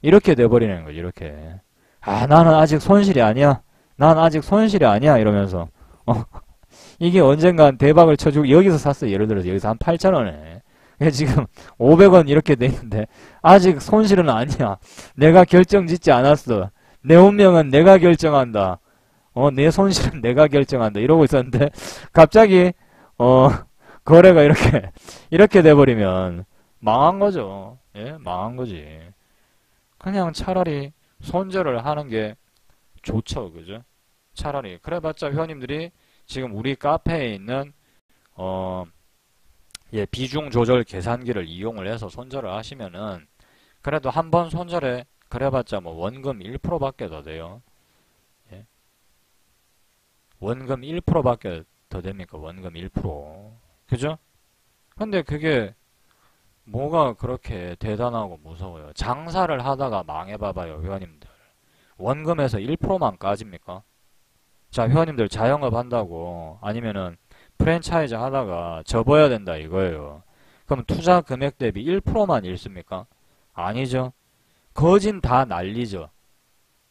이렇게 돼버리는 거죠. 이렇게 아, 나는 아직 손실이 아니야. 난 아직 손실이 아니야. 이러면서. 이게 언젠간 대박을 쳐주고, 여기서 샀어. 예를 들어서 여기서 한 8,000원에. 지금 500원 이렇게 돼 있는데, 아직 손실은 아니야. 내가 결정 짓지 않았어. 내 운명은 내가 결정한다. 내 손실은 내가 결정한다. 이러고 있었는데, 갑자기, 거래가 이렇게 돼버리면, 망한 거죠. 예, 망한 거지. 그냥 차라리 손절을 하는 게 좋죠. 그죠? 차라리. 그래봤자 회원님들이 지금 우리 카페에 있는, 예, 비중 조절 계산기를 이용을 해서 손절을 하시면은, 그래도 한 번 손절에, 그래봤자 뭐 원금 1%밖에 더 돼요. 예? 원금 1%밖에 더 됩니까? 원금 1%. 그죠? 근데 그게 뭐가 그렇게 대단하고 무서워요. 장사를 하다가 망해봐봐요, 회원님들. 원금에서 1%만 까집니까? 자, 회원님들 자영업 한다고 아니면은 프랜차이즈 하다가 접어야 된다 이거예요. 그럼 투자 금액 대비 1%만 잃습니까? 아니죠. 거진 다 날리죠.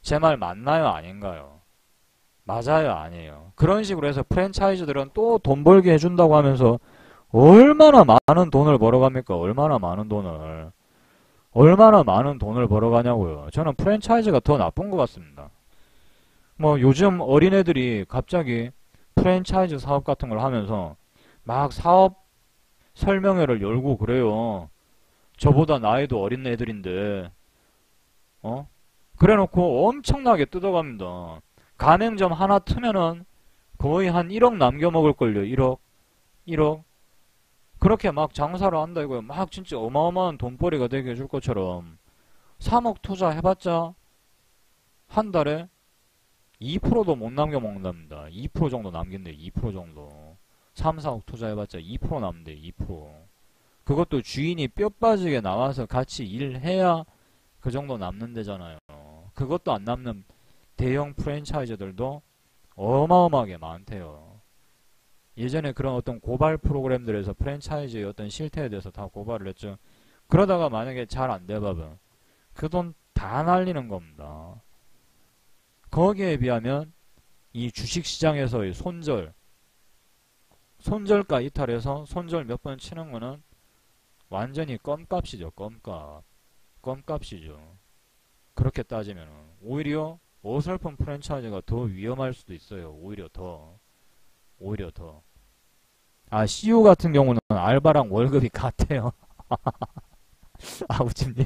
제 말 맞나요? 아닌가요? 맞아요? 아니에요? 그런 식으로 해서 프랜차이즈들은 또 돈 벌게 해준다고 하면서 얼마나 많은 돈을 벌어갑니까? 얼마나 많은 돈을 벌어가냐고요. 저는 프랜차이즈가 더 나쁜 것 같습니다. 뭐 요즘 어린애들이 갑자기 프랜차이즈 사업 같은 걸 하면서 막 사업 설명회를 열고 그래요. 저보다 나이도 어린 애들인데, 그래 놓고 엄청나게 뜯어갑니다. 가맹점 하나 트면은 거의 한 1억 남겨 먹을걸요. 1억. 그렇게 막 장사를 한다 이거예요. 막 진짜 어마어마한 돈벌이가 되게 해줄 것처럼 3억 투자해봤자 한 달에 2%도 못 남겨 먹는답니다. 2% 정도 남긴대. 2% 정도. 3, 4억 투자해봤자 2% 남는데 2%. 그것도 주인이 뼈 빠지게 나와서 같이 일해야 그 정도 남는 데잖아요. 그것도 안 남는 대형 프랜차이즈들도 어마어마하게 많대요. 예전에 그런 어떤 고발 프로그램들에서 프랜차이즈의 어떤 실태에 대해서 다 고발을 했죠. 그러다가 만약에 잘 안 돼봐면 그 돈 다 날리는 겁니다. 거기에 비하면 이 주식시장에서의 손절가 이탈해서 손절 몇 번 치는 거는 완전히 껌값이죠. 껌값이죠. 그렇게 따지면 오히려 어설픈 프랜차이즈가 더 위험할 수도 있어요. 오히려 더. 아, CU 같은 경우는 알바랑 월급이 같아요. 아, 우집님.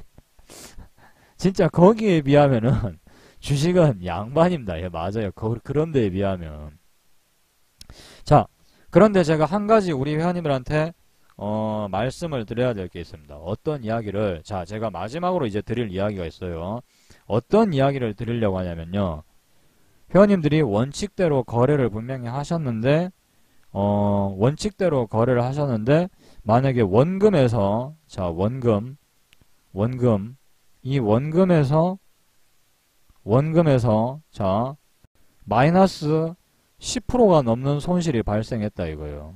진짜 거기에 비하면은 주식은 양반입니다. 예, 맞아요. 그런 데에 비하면. 자, 그런데 제가 한 가지 우리 회원님들한테 말씀을 드려야 될 게 있습니다. 어떤 이야기를, 자, 제가 마지막으로 이제 드릴 이야기가 있어요. 어떤 이야기를 드리려고 하냐면요. 회원님들이 원칙대로 거래를 분명히 하셨는데, 원칙대로 거래를 하셨는데, 만약에 원금에서, 자, 이 원금에서, 자, 마이너스 10%가 넘는 손실이 발생했다 이거예요.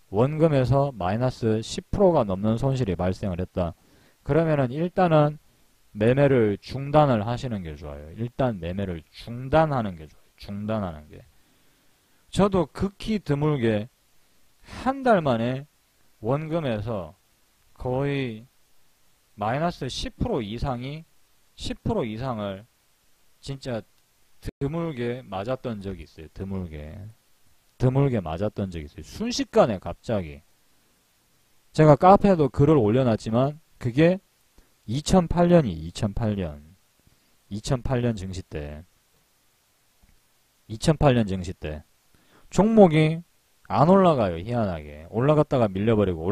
원금에서 마이너스 10%가 넘는 손실이 발생을 했다. 그러면은 일단은 매매를 중단을 하시는 게 좋아요. 일단 매매를 중단하는 게 좋아요. 중단하는 게. 저도 극히 드물게 한 달 만에 원금에서 거의 마이너스 10% 이상이 10% 이상을 진짜 드물게 맞았던 적이 있어요. 드물게 맞았던 적이 있어요. 순식간에 갑자기. 제가 카페에도 글을 올려놨지만 그게 2008년 증시 때. 2008년 증시 때. 종목이 안 올라가요. 희한하게. 올라갔다가 밀려버리고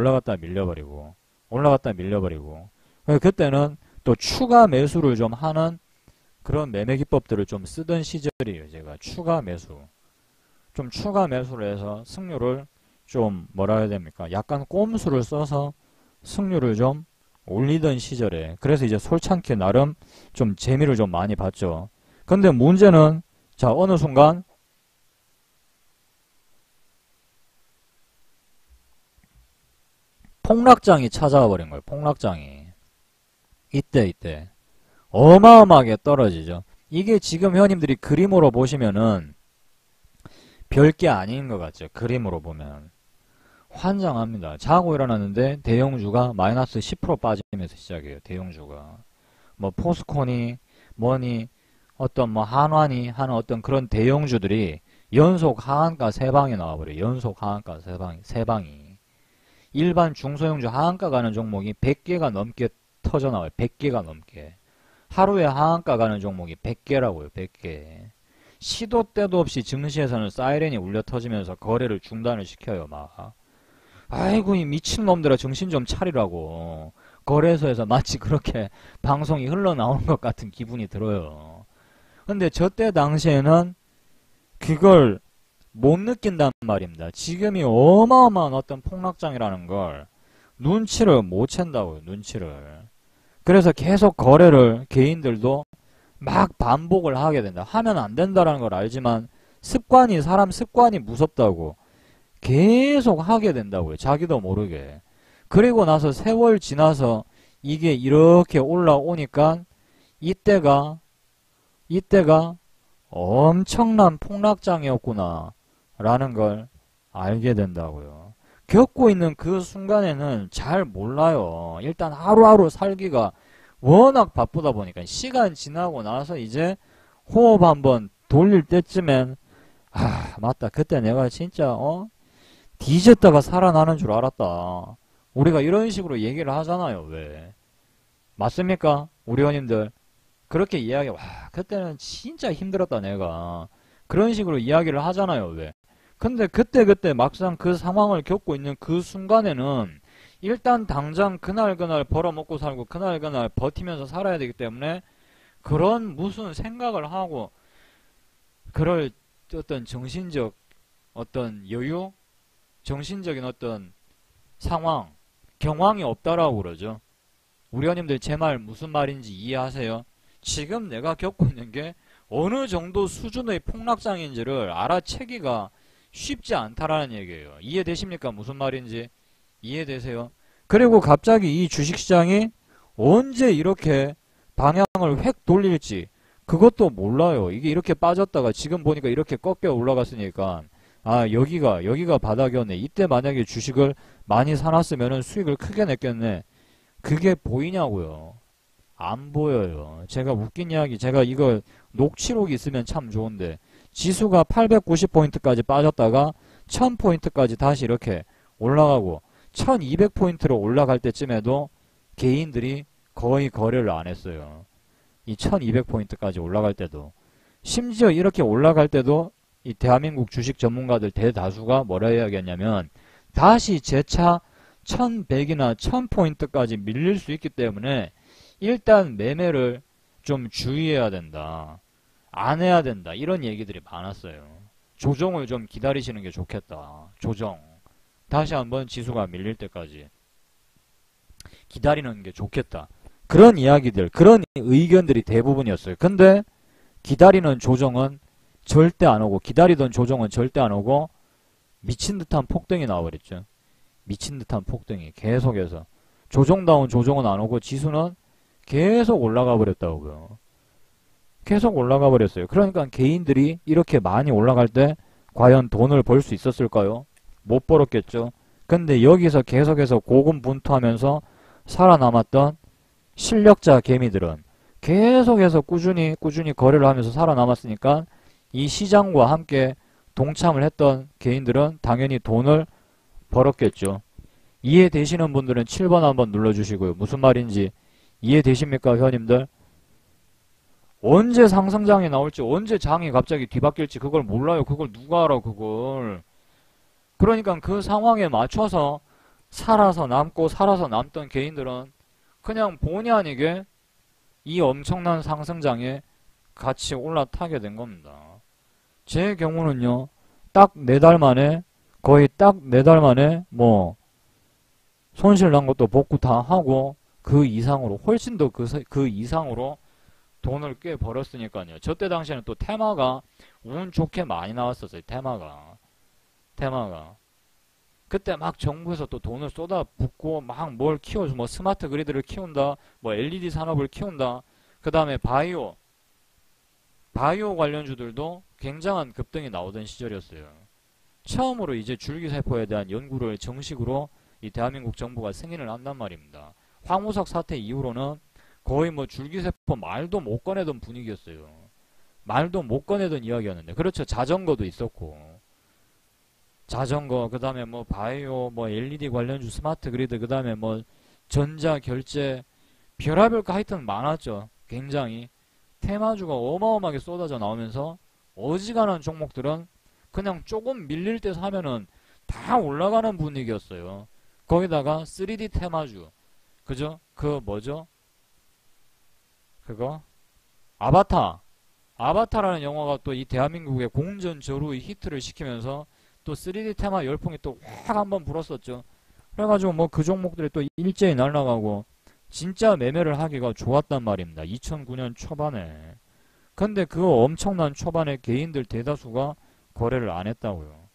그때는 또 추가 매수를 좀 하는 그런 매매 기법들을 좀 쓰던 시절이에요. 제가 추가 매수를 해서 승률을 좀 뭐라 해야 됩니까? 약간 꼼수를 써서 승률을 좀 올리던 시절에. 그래서 이제 솔찬게 나름 좀 재미를 좀 많이 봤죠. 근데 문제는 자, 어느 순간 폭락장이 찾아와 버린 거예요. 폭락장이. 이때 어마어마하게 떨어지죠. 이게 지금 회원님들이 그림으로 보시면은 별게 아닌 것 같죠. 그림으로 보면. 환장합니다. 자고 일어났는데 대형주가 마이너스 10% 빠지면서 시작해요. 대형주가. 뭐 포스코니 뭐니 어떤 뭐 한환이 하는 어떤 그런 대형주들이 연속 하한가 3방이 나와버려요. 연속 하한가 3방이. 일반 중소형주 하한가 가는 종목이 100개가 넘게 터져 나와요. 100개가 넘게. 하루에 하한가 가는 종목이 100개라고요. 100개. 시도 때도 없이 증시에서는 사이렌이 울려 터지면서 거래를 중단을 시켜요. 막. 아이고 이 미친놈들아 정신 좀 차리라고. 거래소에서 마치 그렇게 방송이 흘러나오는 것 같은 기분이 들어요. 근데 저때 당시에는 그걸 못 느낀단 말입니다. 지금이 어마어마한 어떤 폭락장이라는 걸 눈치를 못 챈다고요. 눈치를. 그래서 계속 거래를 개인들도 막 반복을 하게 된다. 하면 안 된다라는 걸 알지만 습관이 사람 습관이 무섭다고 계속 하게 된다고요. 자기도 모르게. 그리고 나서 세월 지나서 이게 이렇게 올라오니까 이때가 엄청난 폭락장이었구나 라는 걸 알게 된다고요. 겪고 있는 그 순간에는 잘 몰라요. 일단 하루하루 살기가 워낙 바쁘다 보니까 시간 지나고 나서 이제 호흡 한번 돌릴 때쯤엔 아 맞다 그때 내가 진짜 뒤졌다가 살아나는 줄 알았다. 우리가 이런 식으로 얘기를 하잖아요. 왜? 맞습니까? 우리 회원님들 그렇게 이야기 와 그때는 진짜 힘들었다 내가 그런 식으로 이야기를 하잖아요. 왜? 근데 그때 막상 그 상황을 겪고 있는 그 순간에는 일단 당장 그날 벌어먹고 살고 그날 버티면서 살아야 되기 때문에 그런 무슨 생각을 하고 그럴 어떤 정신적 어떤 여유 정신적인 어떤 상황 경황이 없다라고 그러죠. 우리 회원님들 제 말 무슨 말인지 이해하세요? 지금 내가 겪고 있는 게 어느 정도 수준의 폭락장인지를 알아채기가 쉽지 않다라는 얘기예요. 이해되십니까? 무슨 말인지 이해되세요? 그리고 갑자기 이 주식시장이 언제 이렇게 방향을 획 돌릴지 그것도 몰라요. 이게 이렇게 빠졌다가 지금 보니까 이렇게 꺾여 올라갔으니까 아 여기가 바닥이었네. 이때 만약에 주식을 많이 사놨으면 수익을 크게 냈겠네. 그게 보이냐고요. 안 보여요. 제가 웃긴 이야기 제가 이거 녹취록이 있으면 참 좋은데 지수가 890포인트까지 빠졌다가 1000포인트까지 다시 이렇게 올라가고 1200포인트로 올라갈 때쯤에도 개인들이 거의 거래를 안 했어요. 이 1200포인트까지 올라갈 때도 심지어 이렇게 올라갈 때도 이 대한민국 주식 전문가들 대다수가 뭐라 해야겠냐면 다시 재차 1100이나 1000포인트까지 밀릴 수 있기 때문에 일단 매매를 좀 주의해야 된다. 안 해야 된다. 이런 얘기들이 많았어요. 조정을 좀 기다리시는 게 좋겠다. 조정. 다시 한번 지수가 밀릴 때까지 기다리는 게 좋겠다. 그런 이야기들, 그런 의견들이 대부분이었어요. 근데 기다리는 조정은 절대 안 오고 기다리던 조정은 절대 안 오고 미친 듯한 폭등이 나와버렸죠. 미친 듯한 폭등이 계속해서 조정다운 조정은 안 오고 지수는 계속 올라가 버렸다고요. 계속 올라가 버렸어요. 그러니까 개인들이 이렇게 많이 올라갈 때 과연 돈을 벌 수 있었을까요? 못 벌었겠죠. 근데 여기서 계속해서 고군분투하면서 살아남았던 실력자 개미들은 계속해서 꾸준히 거래를 하면서 살아남았으니까 이 시장과 함께 동참을 했던 개인들은 당연히 돈을 벌었겠죠. 이해되시는 분들은 7번 한번 눌러주시고요. 무슨 말인지 이해되십니까, 회원님들? 언제 상승장이 나올지, 언제 장이 갑자기 뒤바뀔지 그걸 몰라요. 그걸 누가 알아, 그걸. 그러니까 그 상황에 맞춰서 살아서 남던 개인들은 그냥 본의 아니게 이 엄청난 상승장에 같이 올라타게 된 겁니다. 제 경우는요, 딱 4달 만에, 거의 딱 4달 만에, 손실 난 것도 복구 다 하고, 그 이상으로, 훨씬 더 그 이상으로 돈을 꽤 벌었으니까요. 저때 당시에는 또 테마가 운 좋게 많이 나왔었어요. 테마가. 그때 막 정부에서 또 돈을 쏟아붓고 막 뭘 키워줘. 뭐 스마트 그리드를 키운다. 뭐 LED 산업을 키운다. 그 다음에 바이오. 바이오 관련주들도 굉장한 급등이 나오던 시절이었어요. 처음으로 이제 줄기세포에 대한 연구를 정식으로 이 대한민국 정부가 승인을 한단 말입니다. 황우석 사태 이후로는 거의 뭐 줄기세포 말도 못 꺼내던 분위기였어요. 말도 못 꺼내던 이야기였는데, 그렇죠. 자전거도 있었고, 자전거, 그 다음에 뭐 바이오, 뭐 LED 관련주, 스마트 그리드, 그 다음에 뭐 전자 결제, 별의별 거 하여튼 많았죠. 굉장히 테마주가 어마어마하게 쏟아져 나오면서 어지간한 종목들은 그냥 조금 밀릴 때 사면은 다 올라가는 분위기였어요. 거기다가 3D 테마주, 그죠? 그 뭐죠? 그거 아바타라는 영화가 또 이 대한민국의 공전저루의 히트를 시키면서 또 3D 테마 열풍이 또 확 한번 불었었죠. 그래가지고 뭐 그 종목들이 또 일제히 날아가고 진짜 매매를 하기가 좋았단 말입니다. 2009년 초반에. 근데 그 엄청난 초반에 개인들 대다수가 거래를 안 했다고요.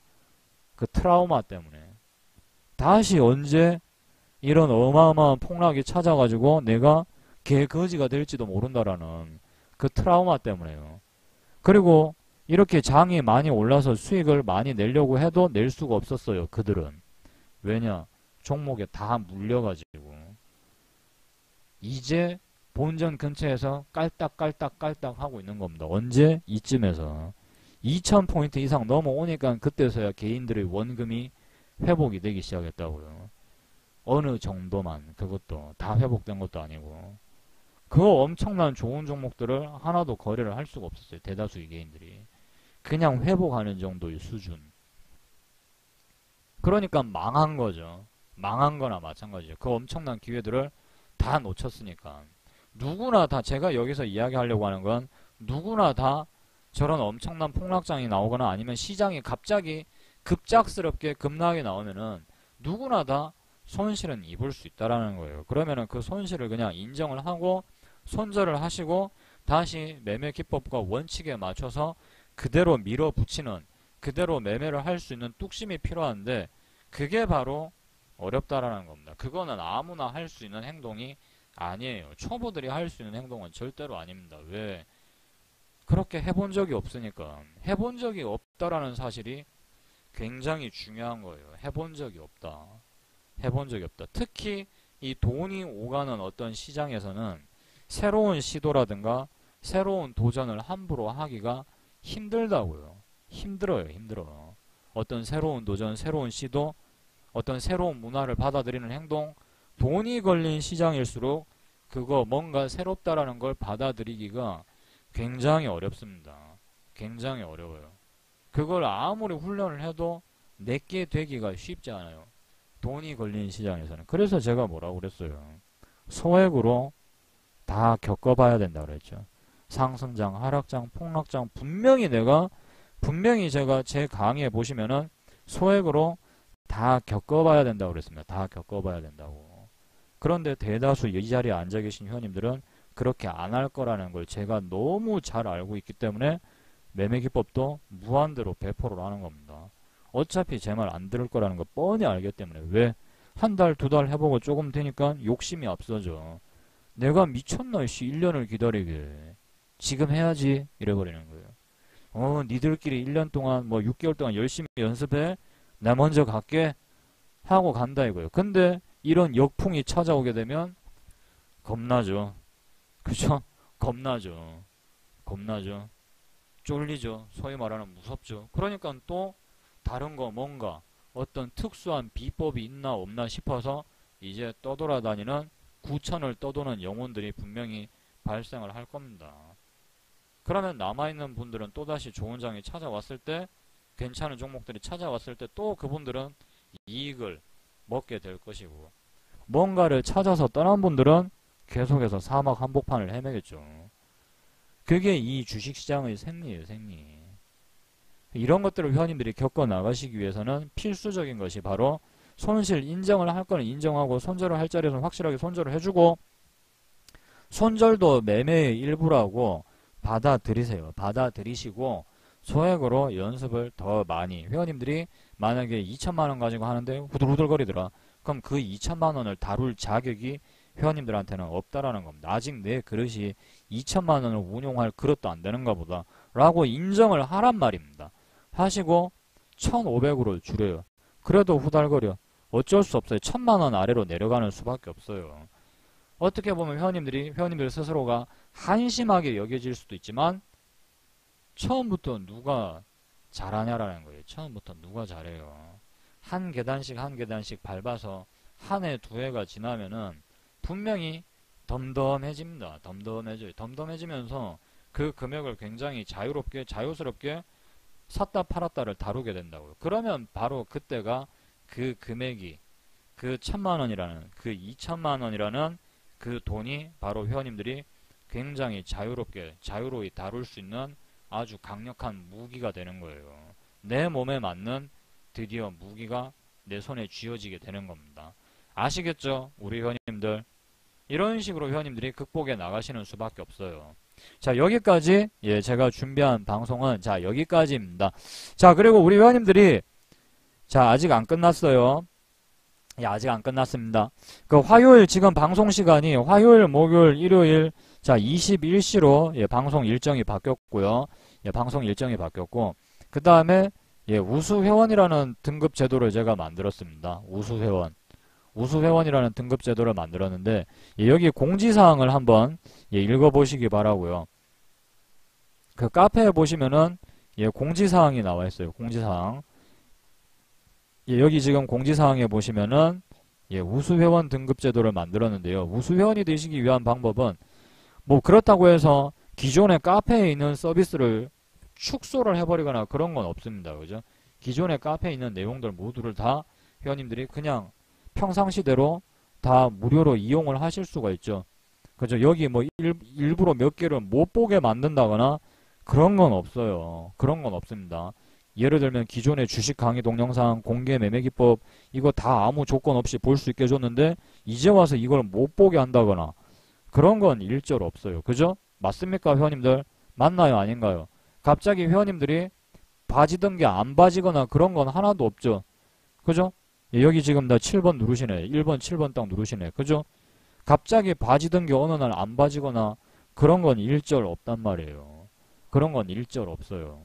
그 트라우마 때문에. 다시 언제 이런 어마어마한 폭락이 찾아가지고 내가 개거지가 될지도 모른다라는 그 트라우마 때문에요. 그리고 이렇게 장이 많이 올라서 수익을 많이 내려고 해도 낼 수가 없었어요. 그들은. 왜냐? 종목에 다 물려가지고. 이제 본전 근처에서 깔딱깔딱 하고 있는 겁니다. 언제? 이쯤에서. 2000포인트 이상 넘어오니까 그때서야 개인들의 원금이 회복이 되기 시작했다고요. 어느 정도만. 그것도 다 회복된 것도 아니고. 그 엄청난 좋은 종목들을 하나도 거래를 할 수가 없었어요. 대다수의 개인들이. 그냥 회복하는 정도의 수준. 그러니까 망한 거죠. 망한 거나 마찬가지죠. 그 엄청난 기회들을 다 놓쳤으니까. 누구나 다, 제가 여기서 이야기하려고 하는 건 누구나 다 저런 엄청난 폭락장이 나오거나 아니면 시장이 갑자기 급작스럽게 급락이 나오면은 누구나 다 손실은 입을 수 있다라는 거예요. 그러면은 그 손실을 그냥 인정을 하고 손절을 하시고 다시 매매 기법과 원칙에 맞춰서 그대로 밀어붙이는, 그대로 매매를 할 수 있는 뚝심이 필요한데 그게 바로 어렵다라는 겁니다. 그거는 아무나 할 수 있는 행동이 아니에요. 초보들이 할 수 있는 행동은 절대로 아닙니다. 왜? 그렇게 해본 적이 없으니까. 해본 적이 없다라는 사실이 굉장히 중요한 거예요. 해본 적이 없다. 해본 적이 없다. 특히 이 돈이 오가는 어떤 시장에서는 새로운 시도라든가 새로운 도전을 함부로 하기가 힘들다고요. 힘들어. 어떤 새로운 도전, 새로운 시도, 어떤 새로운 문화를 받아들이는 행동, 돈이 걸린 시장일수록 그거 뭔가 새롭다라는 걸 받아들이기가 굉장히 어렵습니다. 굉장히 어려워요. 그걸 아무리 훈련을 해도 내게 되기가 쉽지 않아요. 돈이 걸린 시장에서는. 그래서 제가 뭐라고 그랬어요. 소액으로 다 겪어봐야 된다 그랬죠. 상승장, 하락장, 폭락장 분명히 제가 제 강의에 보시면은 소액으로 다 겪어봐야 된다고 그랬습니다. 다 겪어봐야 된다고. 그런데 대다수 이 자리에 앉아 계신 회원님들은 그렇게 안 할 거라는 걸 제가 너무 잘 알고 있기 때문에 매매 기법도 무한대로 배포를 하는 겁니다. 어차피 제 말 안 들을 거라는 거 뻔히 알기 때문에. 왜? 한 달, 두 달 해보고 조금 되니까 욕심이 앞서죠. 내가 미쳤나, 씨, 1년을 기다리게. 지금 해야지. 이래버리는 거예요. 니들끼리 1년 동안, 뭐 6개월 동안 열심히 연습해. 나 먼저 갈게. 하고 간다 이거예요. 근데 이런 역풍이 찾아오게 되면 겁나죠. 그죠? 겁나죠. 쫄리죠. 소위 말하는 무섭죠. 그러니까 또 다른 거 뭔가 어떤 특수한 비법이 있나 없나 싶어서 이제 떠돌아다니는 9천을 떠도는 영혼들이 분명히 발생을 할 겁니다. 그러면 남아있는 분들은 또다시 좋은 장이 찾아왔을 때, 괜찮은 종목들이 찾아왔을 때 또 그분들은 이익을 먹게 될 것이고, 뭔가를 찾아서 떠난 분들은 계속해서 사막 한복판을 헤매겠죠. 그게 이 주식시장의 생리예요. 생리. 이런 것들을 회원님들이 겪어나가시기 위해서는 필수적인 것이 바로 손실 인정을 할 거는 인정하고 손절을 할 자리에서는 확실하게 손절을 해주고, 손절도 매매의 일부라고 받아들이세요. 받아들이시고 소액으로 연습을 더 많이. 회원님들이 만약에 2천만원 가지고 하는데 후들후들거리더라. 그럼 그 2천만원을 다룰 자격이 회원님들한테는 없다라는 겁니다. 아직 내 그릇이 2천만 원을 운용할 그릇도 안 되는가 보다 라고 인정을 하란 말입니다. 하시고 1,500으로 줄여요. 그래도 후달거려. 어쩔 수 없어요. 1,000만 원 아래로 내려가는 수밖에 없어요. 어떻게 보면 회원님들 스스로가 한심하게 여겨질 수도 있지만 처음부터 누가 잘하냐라는 거예요. 처음부터 누가 잘해요. 한 계단씩 한 계단씩 밟아서 한 해, 두 해가 지나면은 분명히 덤덤해집니다. 덤덤해져요. 덤덤해지면서 그 금액을 굉장히 자유스럽게 샀다 팔았다를 다루게 된다고요. 그러면 바로 그때가 그 금액이 그 1,000만 원이라는 그 2천만 원이라는 그 돈이 바로 회원님들이 굉장히 자유로이 다룰 수 있는 아주 강력한 무기가 되는 거예요. 내 몸에 맞는 드디어 무기가 내 손에 쥐어지게 되는 겁니다. 아시겠죠? 우리 회원님들. 이런 식으로 회원님들이 극복해 나가시는 수밖에 없어요. 자, 여기까지 제가 준비한 방송은 여기까지입니다. 자, 그리고 우리 회원님들이 아직 안 끝났어요. 아직 안 끝났습니다. 그 화요일 지금 방송 시간이 화요일, 목요일, 일요일 21시로 방송 일정이 바뀌었고요. 방송 일정이 바뀌었고 그 다음에 우수회원이라는 등급 제도를 제가 만들었습니다. 우수회원이라는 등급 제도를 만들었는데 여기 공지사항을 한번 읽어보시기 바라고요. 그 카페에 보시면은 공지사항이 나와 있어요. 공지사항. 여기 지금 공지사항에 보시면은 우수회원 등급 제도를 만들었는데요. 우수회원이 되시기 위한 방법은 뭐 그렇다고 해서 기존의 카페에 있는 서비스를 축소를 해버리거나 그런 건 없습니다. 그죠? 기존의 카페에 있는 내용들 모두를 다 회원님들이 그냥 평상시대로 다 무료로 이용을 하실 수가 있죠. 그죠? 여기 뭐 일부러 몇 개를 못 보게 만든다거나 그런 건 없어요. 그런 건 없습니다. 예를 들면 기존의 주식 강의 동영상, 공개 매매 기법 이거 다 아무 조건 없이 볼 수 있게 해줬는데 이제 와서 이걸 못 보게 한다거나 그런 건 일절 없어요. 그죠? 맞습니까 회원님들? 맞나요? 아닌가요? 갑자기 회원님들이 봐지던 게 안 봐지거나 그런 건 하나도 없죠. 그죠? 여기 지금 나 7번 누르시네. 1번, 7번 딱 누르시네. 그죠? 갑자기 봐지던 게 어느 날 안 봐지거나 그런 건 일절 없단 말이에요. 그런 건 일절 없어요.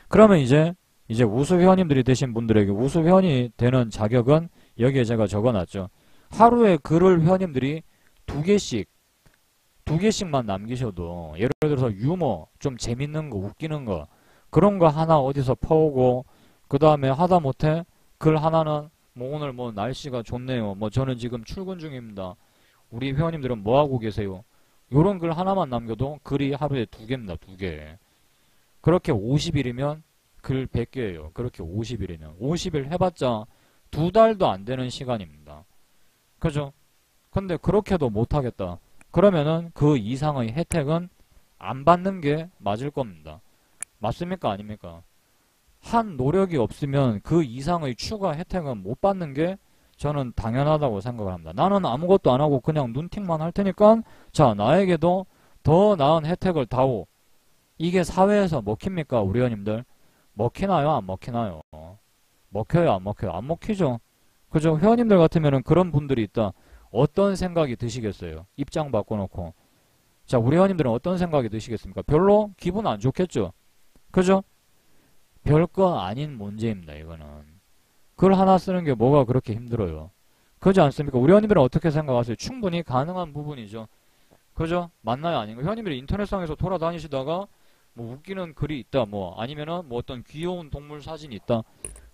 그러면 이제 우수회원님들이 되신 분들에게 우수회원이 되는 자격은 여기에 제가 적어놨죠. 하루에 글을 회원님들이 두 개씩만 남기셔도 예를 들어서 유머, 좀 재밌는 거, 웃기는 거 그런 거 하나 어디서 퍼오고 그 다음에 하다못해 글 하나는 뭐 오늘 뭐 날씨가 좋네요. 뭐 저는 지금 출근 중입니다. 우리 회원님들은 뭐 하고 계세요? 요런 글 하나만 남겨도 글이 하루에 2개입니다. 2개. 그렇게 50일이면 글 100개예요. 그렇게 50일이면 50일 해봤자 2달도 안 되는 시간입니다. 그죠? 근데 그렇게도 못하겠다. 그러면은 그 이상의 혜택은 안 받는 게 맞을 겁니다. 맞습니까? 아닙니까? 한 노력이 없으면 그 이상의 추가 혜택은 못 받는 게 저는 당연하다고 생각을 합니다. 나는 아무것도 안 하고 그냥 눈팅만 할 테니까 나에게도 더 나은 혜택을 다오. 이게 사회에서 먹힙니까? 우리 회원님들? 먹히나요? 안 먹히나요? 먹혀요? 안 먹혀요? 안 먹히죠? 그죠? 회원님들 같으면은 그런 분들이 있다. 어떤 생각이 드시겠어요? 입장 바꿔놓고. 자, 우리 회원님들은 어떤 생각이 드시겠습니까? 별로 기분 안 좋겠죠? 그죠? 별거 아닌 문제입니다, 이거는. 글 하나 쓰는 게 뭐가 그렇게 힘들어요? 그렇지 않습니까? 우리 회원님들은 어떻게 생각하세요? 충분히 가능한 부분이죠. 그죠? 맞나요? 아닌가요? 회원님들이 인터넷상에서 돌아다니시다가 뭐 웃기는 글이 있다, 뭐 아니면은 뭐 어떤 귀여운 동물 사진이 있다.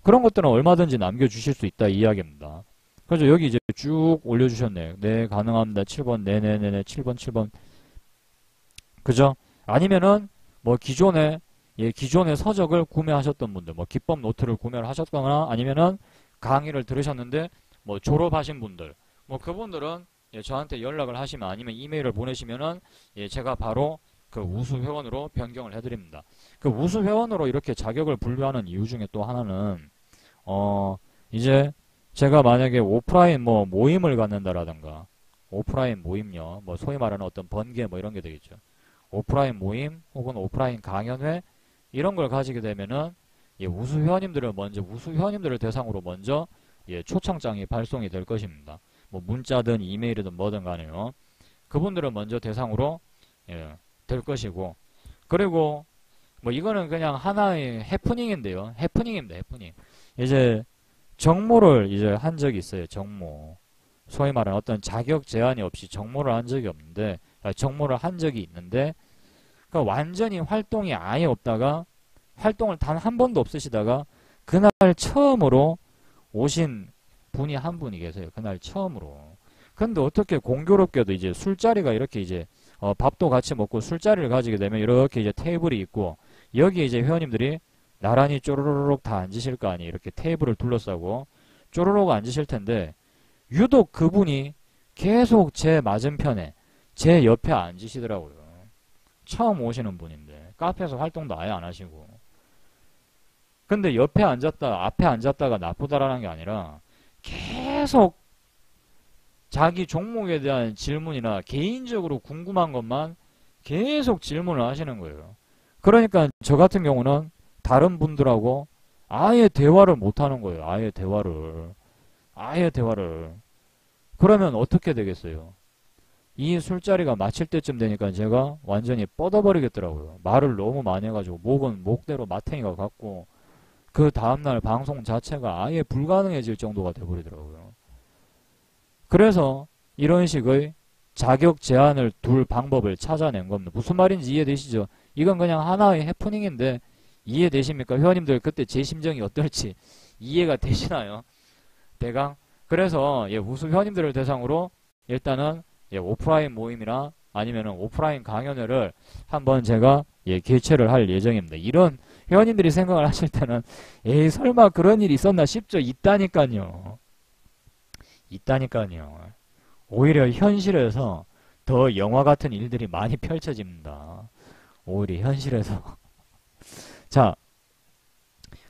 그런 것들은 얼마든지 남겨주실 수 있다 이 이야기입니다. 그죠? 여기 이제 쭉 올려주셨네요. 네, 가능합니다. 7번, 네네네네, 7번. 그죠? 아니면은 뭐 기존에 서적을 구매하셨던 분들, 뭐 기법 노트를 구매를 하셨거나 아니면은 강의를 들으셨는데 뭐 졸업하신 분들, 뭐 그분들은 저한테 연락을 하시면 아니면 이메일을 보내시면은 제가 바로 그 우수 회원으로 변경을 해드립니다. 그 우수 회원으로 이렇게 자격을 분류하는 이유 중에 또 하나는 이제 제가 만약에 오프라인 뭐 모임을 갖는다라든가 오프라인 모임요, 뭐 소위 말하는 어떤 번개 뭐 이런 게 되겠죠. 오프라인 모임 혹은 오프라인 강연회 이런 걸 가지게 되면은 우수 회원님들을 대상으로 먼저 초청장이 발송이 될 것입니다. 뭐 문자든 이메일이든 뭐든 간에요. 그분들은 먼저 대상으로 예, 될 것이고, 그리고 뭐 이거는 그냥 하나의 해프닝인데요. 해프닝입니다. 해프닝. 이제 정모를 이제 한 적이 있어요. 정모. 소위 말하는 어떤 자격 제한이 없이 정모를 한 적이 없는데, 정모를 한 적이 있는데, 그러니까 완전히 활동이 아예 없다가 활동을 단 한 번도 없으시다가 그날 처음으로 오신 분이 한 분이 계세요. 그날 처음으로. 근데 어떻게 공교롭게도 이제 술자리가 이렇게 이제 밥도 같이 먹고 술자리를 가지게 되면 이렇게 이제 테이블이 있고 여기에 이제 회원님들이 나란히 쪼르르륵 다 앉으실 거 아니에요. 이렇게 테이블을 둘러싸고 쪼르륵 앉으실 텐데 유독 그분이 계속 제 맞은편에 제 옆에 앉으시더라고요. 처음 오시는 분인데 카페에서 활동도 아예 안 하시고. 근데 옆에 앉았다 앞에 앉았다가 나쁘다라는 게 아니라 계속 자기 종목에 대한 질문이나 개인적으로 궁금한 것만 계속 질문을 하시는 거예요. 그러니까 저 같은 경우는 다른 분들하고 아예 대화를 못 하는 거예요. 아예 대화를. 그러면 어떻게 되겠어요? 이 술자리가 마칠 때쯤 되니까 제가 완전히 뻗어버리겠더라고요. 말을 너무 많이 해가지고 목은 목대로 마탱이가 같고 그 다음날 방송 자체가 아예 불가능해질 정도가 돼버리더라고요. 그래서 이런 식의 자격 제한을 둘 방법을 찾아낸 겁니다. 무슨 말인지 이해되시죠? 이건 그냥 하나의 해프닝인데 이해되십니까? 회원님들 그때 제 심정이 어떨지 이해가 되시나요? 대강? 그래서 우수 회원님들을 대상으로 일단은 오프라인 모임이나 아니면은 오프라인 강연회를 한번 제가 개최를 할 예정입니다. 이런 회원님들이 생각을 하실 때는 에이 설마 그런 일이 있었나 싶죠? 있다니까요. 오히려 현실에서 더 영화 같은 일들이 많이 펼쳐집니다. 오히려 현실에서. 자,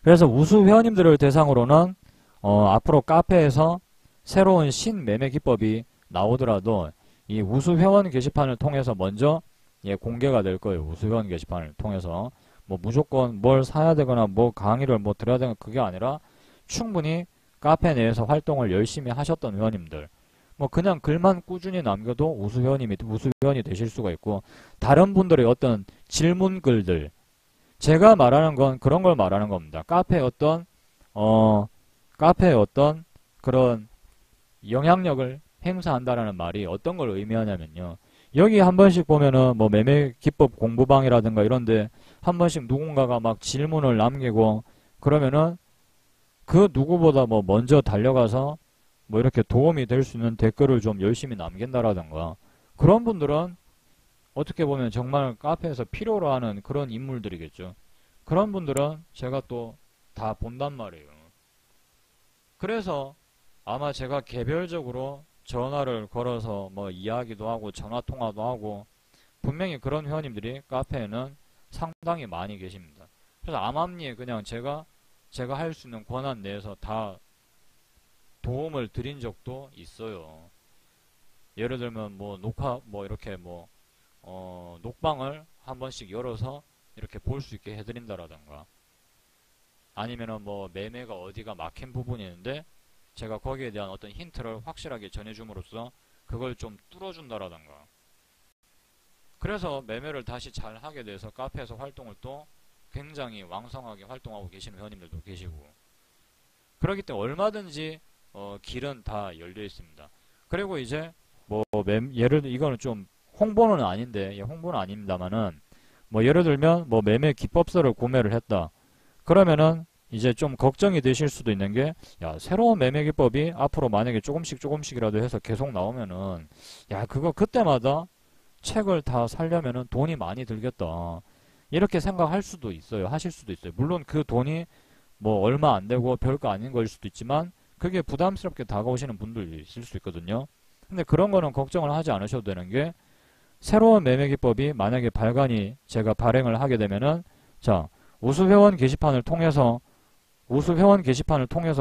그래서 우수 회원님들을 대상으로는 앞으로 카페에서 새로운 신매매 기법이 나오더라도 이 우수 회원 게시판을 통해서 먼저 공개가 될 거예요. 우수 회원 게시판을 통해서 뭐 무조건 뭘 사야 되거나 뭐 강의를 뭐 들어야 되거나 그게 아니라 충분히 카페 내에서 활동을 열심히 하셨던 회원님들 뭐 그냥 글만 꾸준히 남겨도 우수 회원이 되실 수가 있고 다른 분들의 어떤 질문 글들 제가 말하는 건 그런 걸 말하는 겁니다. 카페에 어떤 그런 영향력을 행사한다라는 말이 어떤 걸 의미하냐면요. 여기 한 번씩 보면은 뭐 매매 기법 공부방이라든가 이런데 한 번씩 누군가가 막 질문을 남기고 그러면은 그 누구보다 뭐 먼저 달려가서 뭐 이렇게 도움이 될 수 있는 댓글을 좀 열심히 남긴다라든가 그런 분들은 어떻게 보면 정말 카페에서 필요로 하는 그런 인물들이겠죠. 그런 분들은 제가 또 다 본단 말이에요. 그래서 아마 제가 개별적으로 전화를 걸어서 뭐 이야기도 하고 전화 통화도 하고 분명히 그런 회원님들이 카페에는 상당히 많이 계십니다. 그래서 암암리에 그냥 제가 할 수 있는 권한 내에서 다 도움을 드린 적도 있어요. 예를 들면 뭐 이렇게 녹방을 한 번씩 열어서 이렇게 볼 수 있게 해드린다라던가 아니면은 뭐 매매가 어디가 막힌 부분이 있는데 제가 거기에 대한 어떤 힌트를 확실하게 전해줌으로써 그걸 좀 뚫어준다라던가 그래서 매매를 다시 잘 하게 돼서 카페에서 활동을 또 굉장히 왕성하게 활동하고 계시는 회원님들도 계시고 그렇기 때문에 얼마든지 길은 다 열려 있습니다. 그리고 이제 예를 들어 이거는 좀 홍보는 아닌데 홍보는 아닙니다만은 뭐 예를 들면 뭐 매매 기법서를 구매를 했다. 그러면은 이제 좀 걱정이 되실 수도 있는 게 새로운 매매 기법이 앞으로 만약에 조금씩이라도 해서 계속 나오면은 그거 그때마다 책을 다 사려면은 돈이 많이 들겠다. 이렇게 생각할 수도 있어요. 하실 수도 있어요. 물론 그 돈이 뭐 얼마 안 되고 별거 아닌 거일 수도 있지만 그게 부담스럽게 다가오시는 분들이 있을 수 있거든요. 근데 그런 거는 걱정을 하지 않으셔도 되는 게 새로운 매매 기법이 만약에 제가 발행을 하게 되면은 우수 회원 게시판을 통해서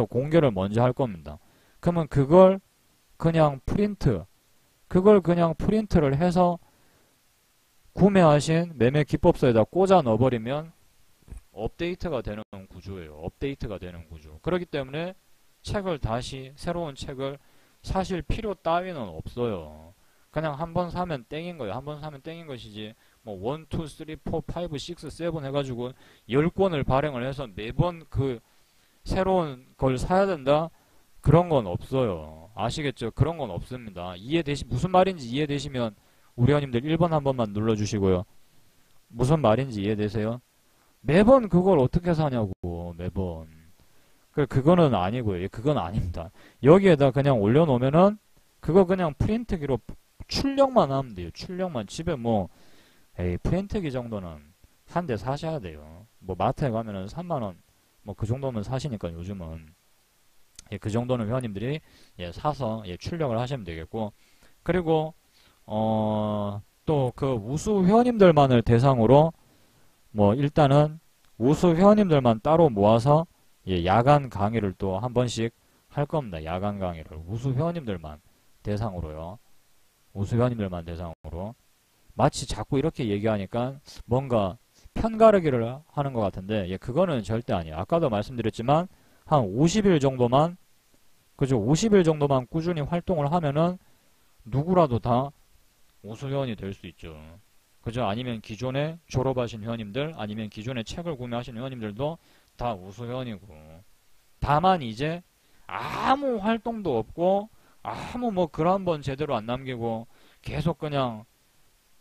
공개를 먼저 할 겁니다. 그러면 그걸 그냥 프린트를 해서 구매하신 매매 기법서에다 꽂아 넣어버리면 업데이트가 되는 구조예요. 그렇기 때문에 새로운 책을 사실 필요 따위는 없어요. 그냥 한 번 사면 땡인 거예요. 한 번 사면 땡인 것이지. 뭐 1, 2, 3, 4, 5, 6, 7 해가지고 10권을 발행을 해서 매번 그 새로운 걸 사야 된다? 그런 건 없어요. 아시겠죠? 그런 건 없습니다. 무슨 말인지 이해되시면 우리 회원님들 1번 한 번만 눌러주시고요. 무슨 말인지 이해되세요? 매번 그걸 어떻게 사냐고, 매번. 그거는 아니고요. 그건 아닙니다. 여기에다 그냥 올려놓으면은 그거 그냥 프린트기로 출력만 하면 돼요. 출력만. 집에 뭐 프린트기 정도는 한 대 사셔야 돼요. 뭐 마트에 가면은 3만원 뭐 그 정도면 사시니까 요즘은 그 정도는 회원님들이 사서 출력을 하시면 되겠고, 그리고 또 그 우수 회원님들만을 대상으로 뭐 일단은 우수 회원님들만 따로 모아서 야간 강의를 또 한 번씩 할 겁니다. 야간 강의를 우수 회원님들만 대상으로요. 우수 회원님들만 대상으로. 마치 자꾸 이렇게 얘기하니까 뭔가 편가르기를 하는 것 같은데 그거는 절대 아니에요. 아까도 말씀드렸지만 한 50일 정도만, 그죠? 50일 정도만 꾸준히 활동을 하면은 누구라도 다 우수 회원이 될 수 있죠. 그죠? 아니면 기존에 졸업하신 회원님들, 아니면 기존에 책을 구매하신 회원님들도 다 우수 회원이고. 다만 이제 아무 활동도 없고 아무 뭐 글 한 번 제대로 안 남기고 계속 그냥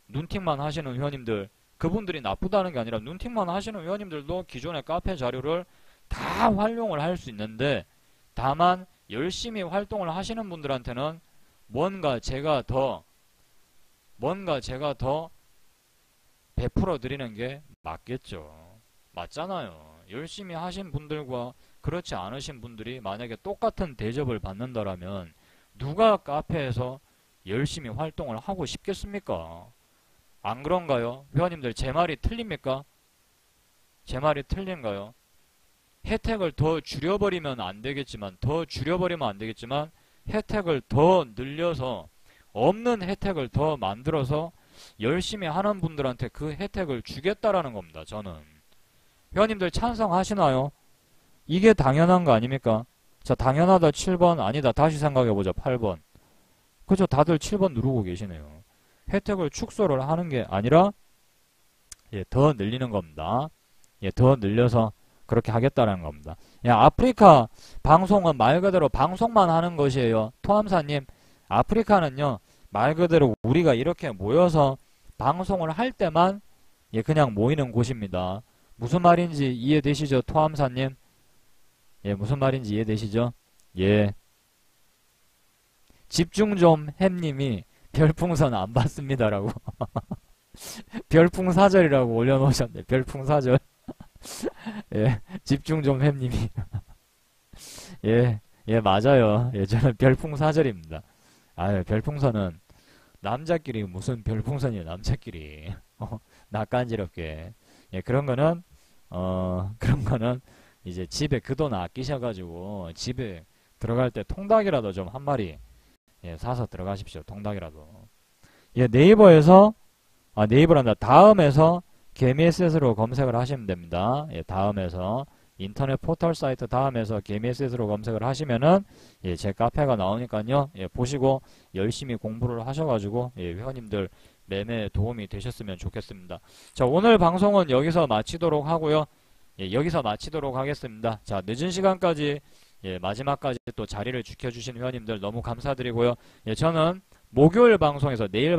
눈팅만 하시는 회원님들, 그분들이 나쁘다는 게 아니라 눈팅만 하시는 회원님들도 기존의 카페 자료를 다 활용을 할 수 있는데, 다만 열심히 활동을 하시는 분들한테는 뭔가 제가 더 베풀어 드리는 게 맞겠죠. 맞잖아요. 열심히 하신 분들과 그렇지 않으신 분들이 만약에 똑같은 대접을 받는다라면 누가 카페에서 열심히 활동을 하고 싶겠습니까? 안 그런가요? 회원님들 제 말이 틀립니까? 제 말이 틀린가요? 혜택을 더 줄여버리면 안 되겠지만 혜택을 더 늘려서 없는 혜택을 더 만들어서 열심히 하는 분들한테 그 혜택을 주겠다라는 겁니다. 저는. 회원님들 찬성하시나요? 이게 당연한 거 아닙니까? 자, 당연하다 7번, 아니다 다시 생각해보자 8번. 그죠? 다들 7번 누르고 계시네요. 혜택을 축소를 하는 게 아니라 더 늘리는 겁니다. 더 늘려서 그렇게 하겠다는 겁니다. 아프리카 방송은 말 그대로 방송만 하는 것이에요. 토함사님, 아프리카는요 말 그대로 우리가 이렇게 모여서 방송을 할 때만 그냥 모이는 곳입니다. 무슨 말인지 이해되시죠? 토함사님, 무슨 말인지 이해되시죠? 집중 좀 햄님이 별풍선 안 받습니다라고 별풍사절이라고 올려놓으셨네. 별풍사절. 집중 좀 햄님이 맞아요. 저는 별풍사절입니다. 아유, 별풍선은 남자끼리 무슨 별풍선이에요, 남자끼리. 낯간지럽게. 그런 거는 이제 집에 그 돈 아끼셔가지고 집에 들어갈 때 통닭이라도 좀 한 마리 사서 들어가십시오. 통닭이라도. 네이버에서 네이버란다. 다음에서 개미SS로 검색을 하시면 됩니다. 다음에서 인터넷 포털 사이트 다음에서 개미SS로 검색을 하시면은 제 카페가 나오니까요. 보시고 열심히 공부를 하셔가지고 회원님들 매매에 도움이 되셨으면 좋겠습니다. 자, 오늘 방송은 여기서 마치도록 하고요. 여기서 마치도록 하겠습니다. 자, 늦은 시간까지 마지막까지 또 자리를 지켜주신 회원님들 너무 감사드리고요. 저는 목요일 방송에서 내일